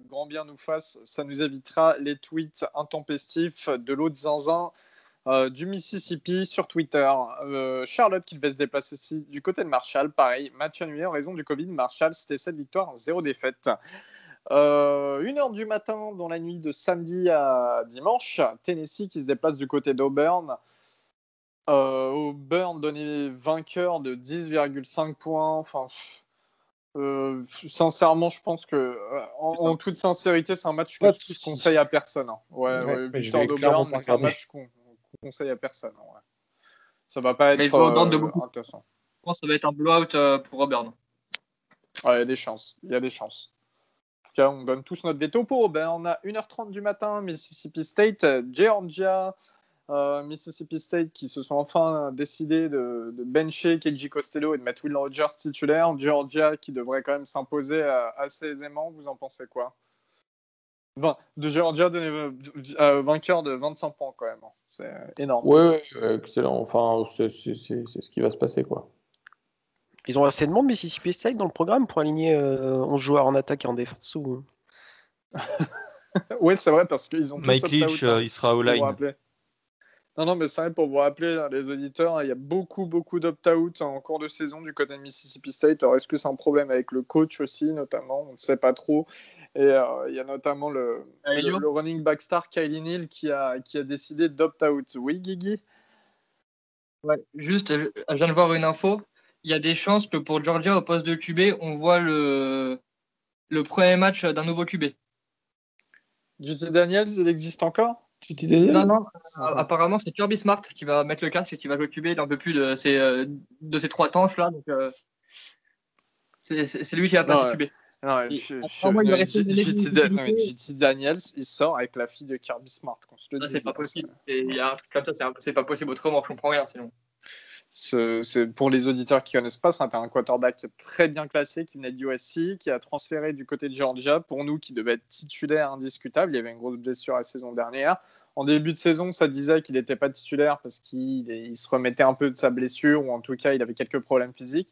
grand bien nous fasse, ça nous évitera les tweets intempestifs de l'autre zinzin du Mississippi sur Twitter. Charlotte qui devait se déplacer aussi du côté de Marshall, pareil, match annulé en raison du Covid. Marshall, c'était 7 victoires, 0 défaite. 1h du matin dans la nuit de samedi à dimanche, Tennessee qui se déplace du côté d'Auburn. Auburn donné vainqueur de 10,5 points. Enfin, sincèrement, je pense que en toute sincérité, c'est un match que je conseille à personne. Hein. Ouais, victoire d'Auburn, mais c'est un match qu'on conseille à personne. Ouais. Ça va pas être intéressant. Je pense que ça va être un blowout pour Auburn. Ouais, il y a des chances. En tout cas, on donne tous notre veto pour Auburn. 1h30 du matin, Mississippi State, Georgia. Mississippi State qui se sont enfin décidés de bencher KJ Costello et de mettre Will Rogers titulaire. Georgia qui devrait quand même s'imposer assez aisément. Vous en pensez quoi? De Georgia donné vainqueur de 25 points quand même. C'est énorme. Oui, excellent. Enfin, c'est ce qui va se passer, quoi. Ils ont assez de monde, Mississippi State, dans le programme pour aligner 11 joueurs en attaque et en défense ou... Oui, c'est vrai, parce qu'ils ont tous Mike Leach, il sera au line. Non, mais c'est vrai, pour vous rappeler, les auditeurs, il y a beaucoup d'opt-out en cours de saison du côté de Mississippi State. Alors, est-ce que c'est un problème avec le coach aussi, notamment? On ne sait pas trop. Et il y a notamment le running back star, Kylie Neal, qui a décidé d'opt-out. Oui, Guigui? Ouais, juste, je viens de voir une info. Il y a des chances que pour Georgia, au poste de QB, on voit le premier match d'un nouveau QB. JT Daniels, il existe encore? Non. Apparemment, c'est Kirby Smart qui va mettre le casque et qui va jouer QB. Il n'en peut plus de ces 3 tanches là. Donc, c'est lui qui va passer QB. JT Daniels, il sort avec la fille de Kirby Smart. C'est pas possible. Il y a un truc comme ça, c'est pas possible autrement. Je comprends rien sinon. Pour les auditeurs qui ne connaissent pas, c'était un quarterback très bien classé qui venait de USC, qui a transféré du côté de Georgia. Pour nous, qui devait être titulaire indiscutable. Il y avait une grosse blessure la saison dernière. En début de saison, ça disait qu'il n'était pas titulaire parce qu'il se remettait un peu de sa blessure, ou en tout cas, il avait quelques problèmes physiques.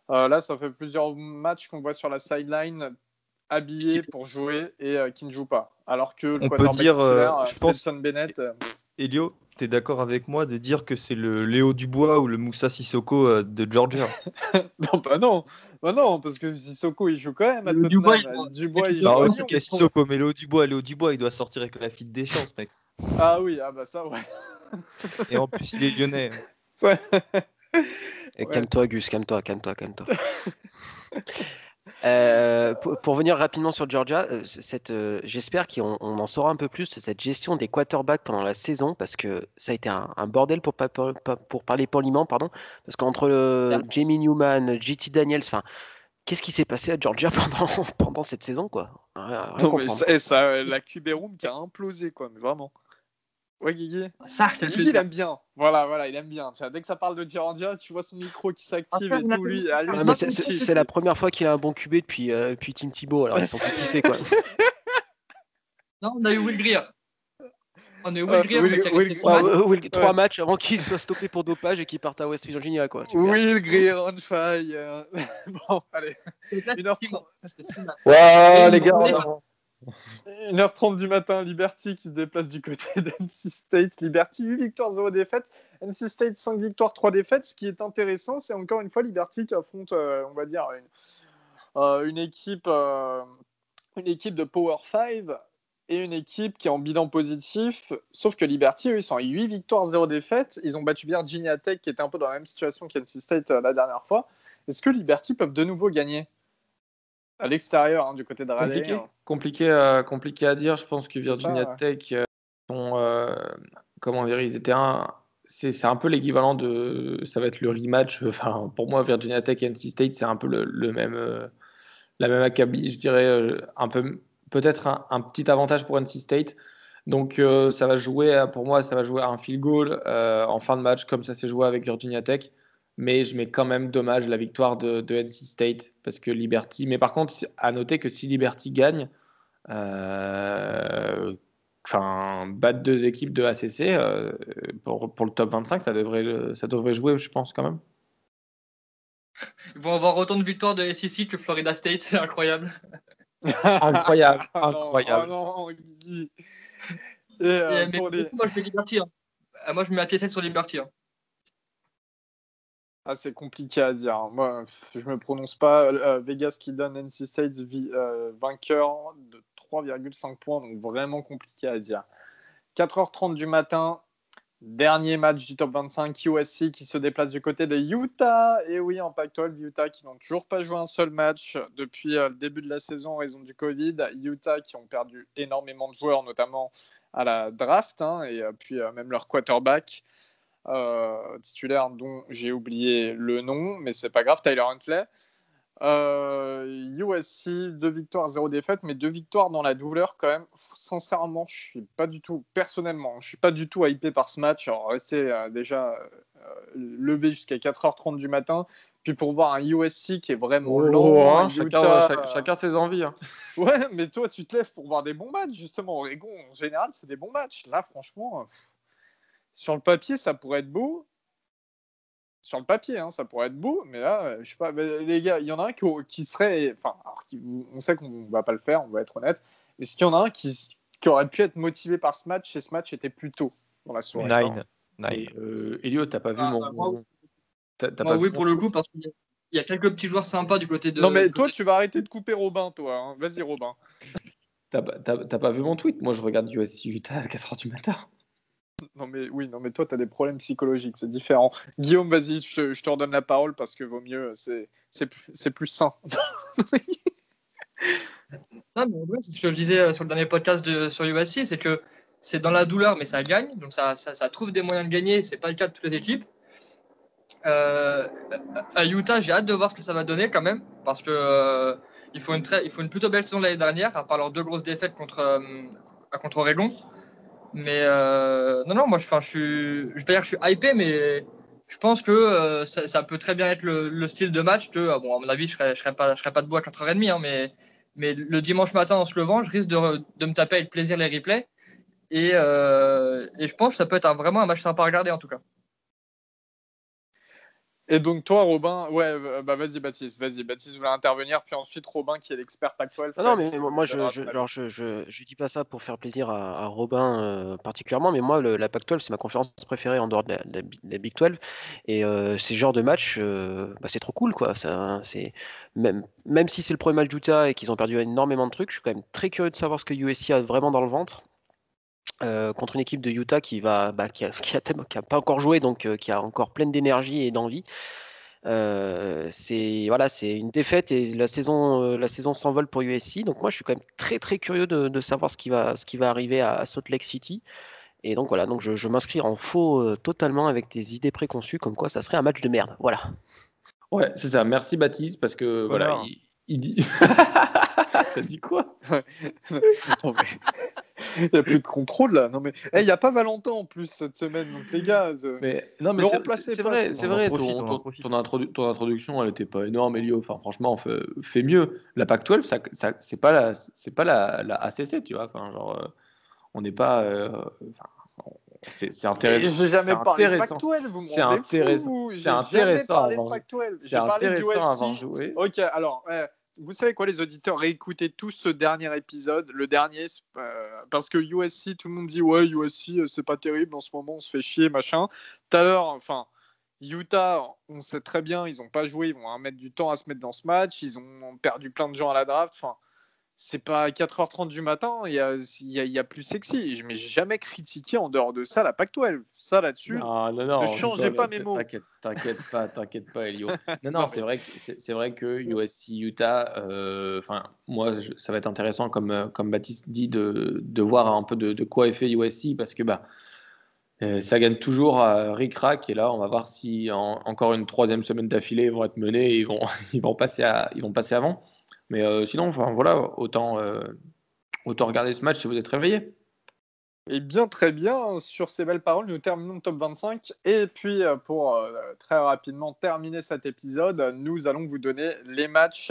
Là, ça fait plusieurs matchs qu'on voit sur la sideline habillé pour jouer et qui ne joue pas. Alors que le quarterback titulaire, Stetson Bennett... Elio, tu es d'accord avec moi de dire que c'est le Léo Dubois ou le Moussa Sissoko de Georgia? Non, parce que Sissoko, il joue quand même à Tottenham. Dubois, il joue pas. Ok, Sissoko, mais Léo Dubois, il doit sortir avec la fille des chances, mec. Ah oui, bah ça, ouais. Et en plus, il est lyonnais. Ouais. Calme-toi, Gus, calme-toi. Pour venir rapidement sur Georgia, j'espère qu'on en saura un peu plus de cette gestion des quarterbacks pendant la saison, parce que ça a été un bordel pour parler poliment, pardon, parce qu'entre Jamie Newman, JT Daniels, qu'est-ce qui s'est passé à Georgia pendant cette saison, quoi? Rien la QB room qui a implosé, quoi, mais vraiment. Ouais, Guigui. Guigui, il aime bien. Voilà, il aime bien. Dès que ça parle de Georgia, tu vois son micro qui s'active et tout. Lui, c'est la première fois qu'il a un bon QB depuis Tim Thibault. Alors ils sont plus pissés, quoi. Non, on a eu Will Greer. On est Will Greer, mais qui a Will- resté Ouais, semaine. Will- 3 ouais. matchs avant qu'il soit stoppé pour dopage et qu'il parte à West Virginia, quoi. Super. Will Greer on fire. Bon, allez. Là, Une heure c'est 6 trente. mois. Là, c'est 6 mois. Ouais, Et les une gars, brûlée. 1h30 du matin, Liberty qui se déplace du côté d'NC State. Liberty, 8 victoires, 0 défaites. NC State, 5 victoires, 3 défaites. Ce qui est intéressant, c'est encore une fois Liberty qui affronte, on va dire, une équipe de Power 5 et une équipe qui est en bilan positif. Sauf que Liberty, eux, ils sont à 8 victoires, 0 défaites. Ils ont battu Virginia Tech, qui était un peu dans la même situation qu'NC State la dernière fois. Est-ce que Liberty peuvent de nouveau gagner à l'extérieur, du côté de Raleigh? compliqué à dire. Je pense que C'est Virginia ça, ouais. Tech sont, comment dire, ils étaient c'est un peu l'équivalent de, ça va être le rematch. Enfin, pour moi, Virginia Tech et NC State, c'est un peu le même, la même acabit, je dirais, un peu, peut-être un petit avantage pour NC State. Donc, ça va jouer, pour moi, ça va jouer à un field goal en fin de match, comme ça s'est joué avec Virginia Tech. Mais je mets quand même dommage la victoire de NC State parce que Liberty. Mais par contre, à noter que si Liberty gagne, battre deux équipes de ACC pour le top 25, ça devrait jouer, je pense, quand même. Ils vont avoir autant de victoires de SEC que Florida State, c'est incroyable. Incroyable, Ah non, incroyable. oh non, Guigui. Et Mais pour les... du coup, moi, je mets Liberty. Moi, je mets ma pièce sur Liberty. Ah, c'est compliqué à dire. Moi, je me prononce pas. Vegas qui donne NC State vainqueur de 3,5 points, donc vraiment compliqué à dire. 4h30 du matin, dernier match du top 25, USC qui se déplace du côté de Utah. Et oui, en Pac-12, Utah qui n'ont toujours pas joué un seul match depuis le début de la saison en raison du Covid. Utah qui ont perdu énormément de joueurs, notamment à la draft, et puis même leur quarterback titulaire dont j'ai oublié le nom, mais c'est pas grave, Tyler Huntley. USC, 2 victoires, 0 défaite, mais 2 victoires dans la douleur quand même. Sincèrement, je suis pas du tout, personnellement, je suis pas du tout hypé par ce match. Alors, rester déjà levé jusqu'à 4h30 du matin, puis pour voir un USC qui est vraiment lent, un Utah... chacun ses envies. Hein. Ouais, mais toi, tu te lèves pour voir des bons matchs, justement. Oregon, en général, c'est des bons matchs. Là, franchement, sur le papier, ça pourrait être beau. Sur le papier, ça pourrait être beau, mais là, je sais pas, les gars, il y en a un qui serait, enfin, on sait qu'on va pas le faire, on va être honnête, mais est-ce qu'il y en a un qui aurait pu être motivé par ce match, et ce match était plus tôt dans la soirée? Nine. Elio, t'as pas vu Moi, oui, pour le coup, parce qu'il y a quelques petits joueurs sympas du côté de. Non, mais toi, tu vas arrêter de couper Robin, toi. Vas-y, Robin. T'as pas vu mon tweet? Moi, je regarde USC Utah à 4h du matin. Non, mais toi, tu as des problèmes psychologiques, c'est différent. Guillaume, vas-y, je te redonne la parole parce que vaut mieux, c'est plus sain. Non, mais ouais, c'est ce que je disais sur le dernier podcast sur USC, c'est que c'est dans la douleur, mais ça gagne. Donc ça trouve des moyens de gagner. C'est pas le cas de toutes les équipes. À Utah, j'ai hâte de voir ce que ça va donner quand même, parce que il faut une plutôt belle saison l'année dernière, à part leurs 2 grosses défaites contre Oregon. Mais non, moi je vais pas dire que je suis hypé, mais je pense que ça peut très bien être le style de match à mon avis, je serais pas debout à 4h30, mais le dimanche matin en se levant, je risque de me taper avec plaisir les replays. Et je pense que ça peut être vraiment un match sympa à regarder en tout cas. Et donc toi, Robin, ouais, vas-y Baptiste, voulait intervenir, puis ensuite Robin qui est l'expert Pac-12. Non, mais moi, je dis pas ça pour faire plaisir à Robin particulièrement, mais moi, la Pac-12, c'est ma conférence préférée en dehors de la Big 12. Et ces genres de matchs, c'est trop cool, quoi. Même si c'est le premier match d'Utah et qu'ils ont perdu énormément de trucs, je suis quand même très curieux de savoir ce que USC a vraiment dans le ventre. Contre une équipe de Utah qui a pas encore joué, donc qui a encore pleine d'énergie et d'envie. C'est une défaite et la saison s'envole pour USC. Donc moi, je suis quand même très très curieux de savoir ce qui va arriver à Salt Lake City. Et donc voilà, donc je m'inscris en faux totalement avec des idées préconçues, comme quoi ça serait un match de merde. Voilà. Ouais, c'est ça. Merci Baptiste, parce que voilà, il dit. T'as dit quoi? Non, mais... Il n'y a plus de contrôle là. Non mais il n'y a pas Valentin en plus cette semaine, donc les gars. Non, mais le remplacez c'est pas. vrai, sinon. c'est vrai. On en profite. Ton introduction, elle était pas énorme, Elio. Enfin, franchement, fais mieux. La Pac-12, c'est pas la ACC, tu vois. Enfin, genre, on n'est pas. C'est intéressant. J'ai jamais parlé de intéressant. Pac-12, vous me C'est rendez intéressant. fou. C'est J'ai jamais intéressant parlé à de avoir- Pac-12. C'est J'ai parlé du intéressant à avoir USC. joué. Ok, alors, vous savez quoi, les auditeurs, réécoutez tous ce dernier épisode, le dernier, parce que USC, tout le monde dit ouais, USC, c'est pas terrible en ce moment, on se fait chier, machin. Tout à l'heure, enfin, Utah, on sait très bien, ils ont pas joué, ils vont mettre du temps à se mettre dans ce match, ils ont perdu plein de gens à la draft, enfin. C'est pas à 4h30 du matin, il y a plus sexy. Mais j'ai jamais critiqué en dehors de ça la Pac-12. Ça là-dessus, Non, ne on changez rigole. pas mes mots. T'inquiète pas, Elio. Non, Non, c'est vrai que USC Utah, moi, ça va être intéressant, comme Baptiste dit, de voir un peu de quoi est fait USC, parce que ça gagne toujours à ric-rac, et là, on va voir si encore une troisième semaine d'affilée, ils vont être menés et ils vont passer avant. Mais sinon, enfin, voilà, autant regarder ce match si vous êtes réveillé. Et bien, très bien. Sur ces belles paroles, nous terminons le top 25. Et puis, pour très rapidement terminer cet épisode, nous allons vous donner les matchs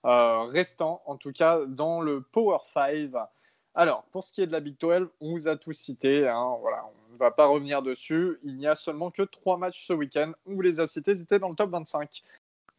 restants, en tout cas dans le Power 5. Alors, pour ce qui est de la Big 12, on vous a tous cités. Voilà, on ne va pas revenir dessus. Il n'y a seulement que 3 matchs ce week-end. On vous les a cités, ils étaient dans le top 25.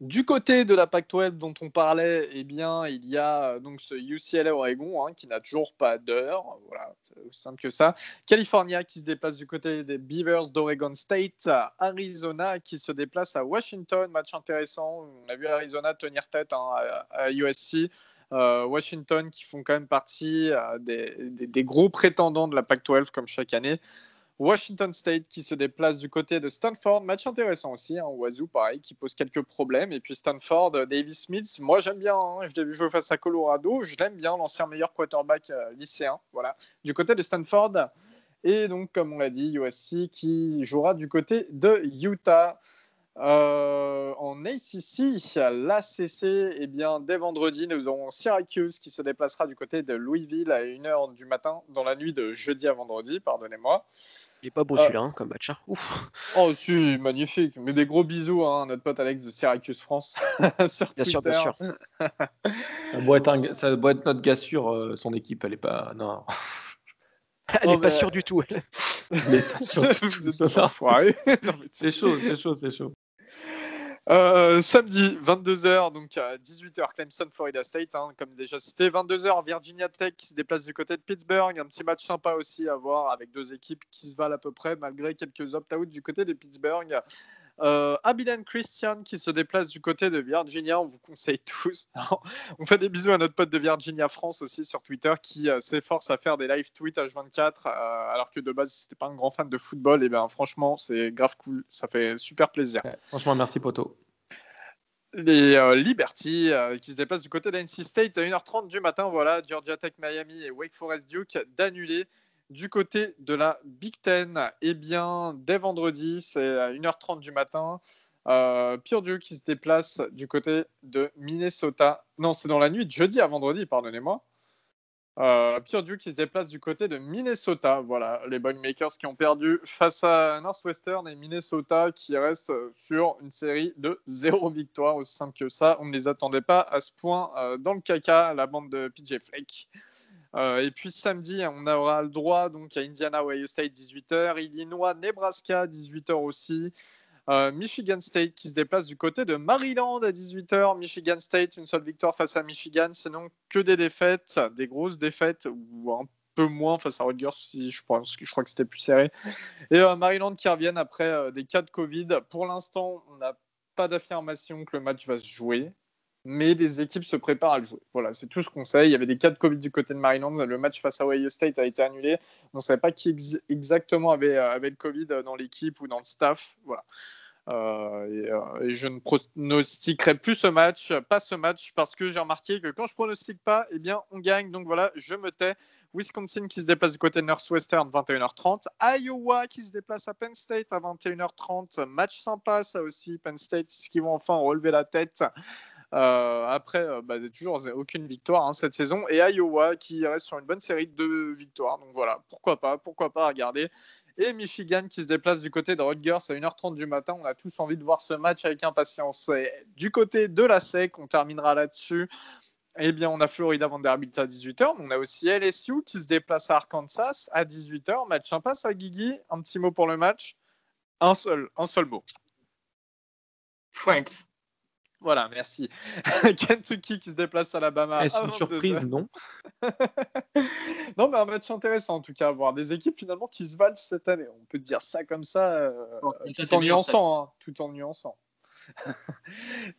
Du côté de la Pac-12 dont on parlait, eh bien, il y a donc ce UCLA Oregon qui n'a toujours pas d'heure. Voilà, c'est aussi simple que ça. California qui se déplace du côté des Beavers d'Oregon State. Arizona qui se déplace à Washington. Match intéressant. On a vu Arizona tenir tête à USC. Washington qui font quand même partie des gros prétendants de la Pac-12 comme chaque année. Washington State qui se déplace du côté de Stanford. Match intéressant aussi. Wazoo, pareil, qui pose quelques problèmes. Et puis Stanford, Davis Mills, moi j'aime bien. Je l'ai vu jouer face à Colorado. Je l'aime bien, l'ancien meilleur quarterback lycéen. Voilà. Du côté de Stanford. Et donc, comme on l'a dit, USC qui jouera du côté de Utah. En ACC, l'ACC, eh bien, dès vendredi, nous aurons Syracuse qui se déplacera du côté de Louisville à 1h du matin, dans la nuit de jeudi à vendredi, pardonnez-moi. Il est pas beau celui-là comme match. Ouf. Oh, si, magnifique. Mais des gros bisous à notre pote Alex de Syracuse France sur Twitter. Bien sûr. Ça doit être notre gars sûr, son équipe, elle est pas. Non. Elle n'est pas sûre du tout. Elle est pas sûre du tout. Vous êtes enfoirés. C'est chaud. Samedi, 22h, donc à 18h, Clemson, Florida State, comme déjà cité. 22h, Virginia Tech qui se déplace du côté de Pittsburgh. Un petit match sympa aussi à voir avec deux équipes qui se valent à peu près, malgré quelques opt-out du côté de Pittsburgh. Abilene Christian qui se déplace du côté de Virginia, on vous conseille tous. On fait des bisous à notre pote de Virginia France aussi sur Twitter qui s'efforce à faire des live tweets H24 alors que de base c'était pas un grand fan de football, et bien franchement c'est grave cool, ça fait super plaisir. Ouais, franchement merci poto. Les Liberty qui se déplacent du côté d'NC State à 1h30 du matin, voilà, Georgia Tech Miami et Wake Forest Duke d'annuler. Du côté de la Big Ten, eh bien, dès vendredi, c'est à 1h30 du matin. Purdue qui se déplace du côté de Minnesota. Non, c'est dans la nuit de jeudi à vendredi, pardonnez-moi. Purdue qui se déplace du côté de Minnesota. Voilà, les Boilermakers qui ont perdu face à Northwestern et Minnesota qui reste sur une série de 0 victoires, aussi simple que ça. On ne les attendait pas à ce point dans le caca, la bande de PJ Fleck. Et puis samedi, on aura le droit donc à Indiana, Ohio State 18h, Illinois, Nebraska 18h aussi, Michigan State qui se déplace du côté de Maryland à 18h. Michigan State, une seule victoire face à Michigan, sinon que des défaites, des grosses défaites ou un peu moins face à Rutgers, si je crois que c'était plus serré. Et Maryland qui reviennent après des cas de Covid. Pour l'instant, on n'a pas d'affirmation que le match va se jouer, mais les équipes se préparent à le jouer. Voilà, c'est tout ce qu'on sait. Il y avait des cas de Covid du côté de Maryland. Le match face à Ohio State a été annulé. On ne savait pas qui exactement avait le Covid dans l'équipe ou dans le staff. Voilà. Et je ne pronostiquerai plus pas ce match, parce que j'ai remarqué que quand je pronostique pas, eh bien, on gagne. Donc voilà, je me tais. Wisconsin qui se déplace du côté de Northwestern, 21h30. Iowa qui se déplace à Penn State à 21h30. Match sympa, ça aussi. Penn State, qui vont enfin relever la tête. Après, toujours aucune victoire cette saison. Et Iowa qui reste sur une bonne série de victoires. Donc voilà, pourquoi pas regarder. Et Michigan qui se déplace du côté de Rutgers à 1h30 du matin. On a tous envie de voir ce match avec impatience. Et du côté de la SEC, on terminera là-dessus. Eh bien, on a Florida Vanderbilt à 18h, mais on a aussi LSU qui se déplace à Arkansas à 18h. Match sympa, ça, Guigui. Un petit mot pour le match. Un seul mot. Franks. Voilà, merci. Kentucky qui se déplace à Alabama à Est-ce une 22h. surprise? Non. Non, mais un match intéressant en tout cas, voir des équipes finalement qui se valent cette année. On peut dire ça comme ça, tout en nuançant. Tout en nuançant.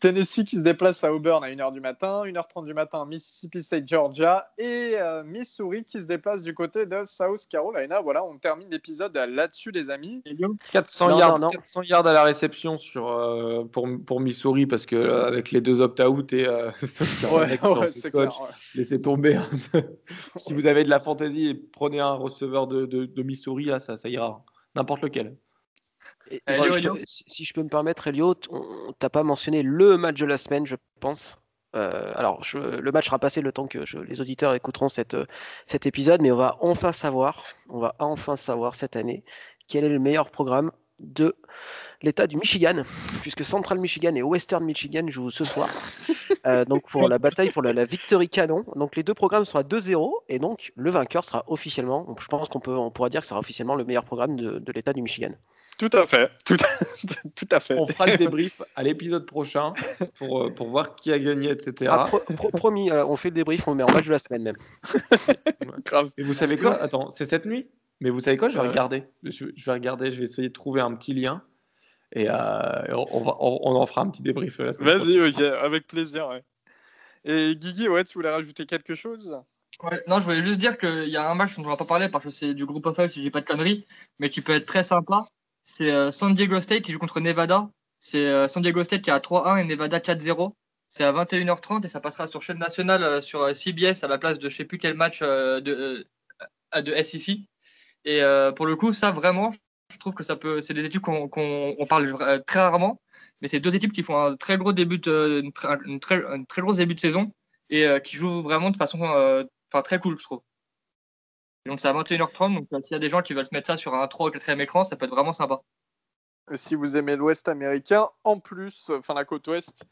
Tennessee qui se déplace à Auburn à 1h du matin, 1h30 du matin, Mississippi State, Georgia et Missouri qui se déplace du côté de South Carolina. Voilà, on termine l'épisode là-dessus, les amis. 400 yards à la réception pour Missouri parce que avec les 2 opt-out et South Carolina, c'est clair. Laissez tomber. Si vous avez de la fantaisie et prenez un receveur de Missouri, là, ça ira. N'importe lequel. Si je peux me permettre, Elliot, t'as pas mentionné le match de la semaine, je pense. Le match sera passé le temps que les auditeurs écouteront cet épisode, mais on va enfin savoir cette année quel est le meilleur programme de l'État du Michigan, puisque Central Michigan et Western Michigan jouent ce soir. Donc pour la bataille pour la Victory Canon. Donc les deux programmes sont à 2-0 et donc le vainqueur sera officiellement, je pense on pourra dire que ce sera officiellement le meilleur programme de l'État du Michigan. Tout à fait. On fera le débrief à l'épisode prochain pour voir qui a gagné, etc. Promis, on fait le débrief, on le met en match de la semaine même. Grave. Et vous savez quoi? Attends, c'est cette nuit? Mais vous savez quoi? Je vais regarder. Je vais regarder, je vais essayer de trouver un petit lien. Et on en fera un petit débrief la semaine prochaine. Vas-y, ok, avec plaisir. Ouais. Et Guigui, tu voulais rajouter quelque chose? Non, je voulais juste dire qu'il y a un match dont on va pas parler parce que c'est du groupe of 5 si j'ai pas de conneries, mais qui peut être très sympa. C'est San Diego State qui joue contre Nevada. C'est San Diego State qui est à 3-1 et Nevada 4-0. C'est à 21h30 et ça passera sur chaîne nationale sur CBS à la place de je sais plus quel match de SEC. Et pour le coup, ça vraiment, je trouve que c'est des équipes qu'on parle très rarement, mais c'est 2 équipes qui font un très gros début une très grosse début de saison et qui jouent vraiment de façon très cool, je trouve. Et donc c'est à 21h30, donc s'il y a des gens qui veulent se mettre ça sur un 3 ou 4e écran, ça peut être vraiment sympa. Si vous aimez l'Ouest américain, en plus, la côte Ouest,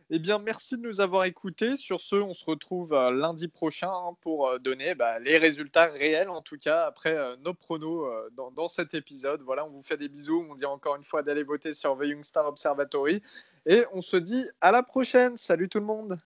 eh bien, merci de nous avoir écoutés. Sur ce, on se retrouve lundi prochain pour donner les résultats réels, en tout cas, après nos pronos dans cet épisode. Voilà, on vous fait des bisous. On dit encore une fois d'aller voter sur The Young Star Observatory. Et on se dit à la prochaine. Salut tout le monde.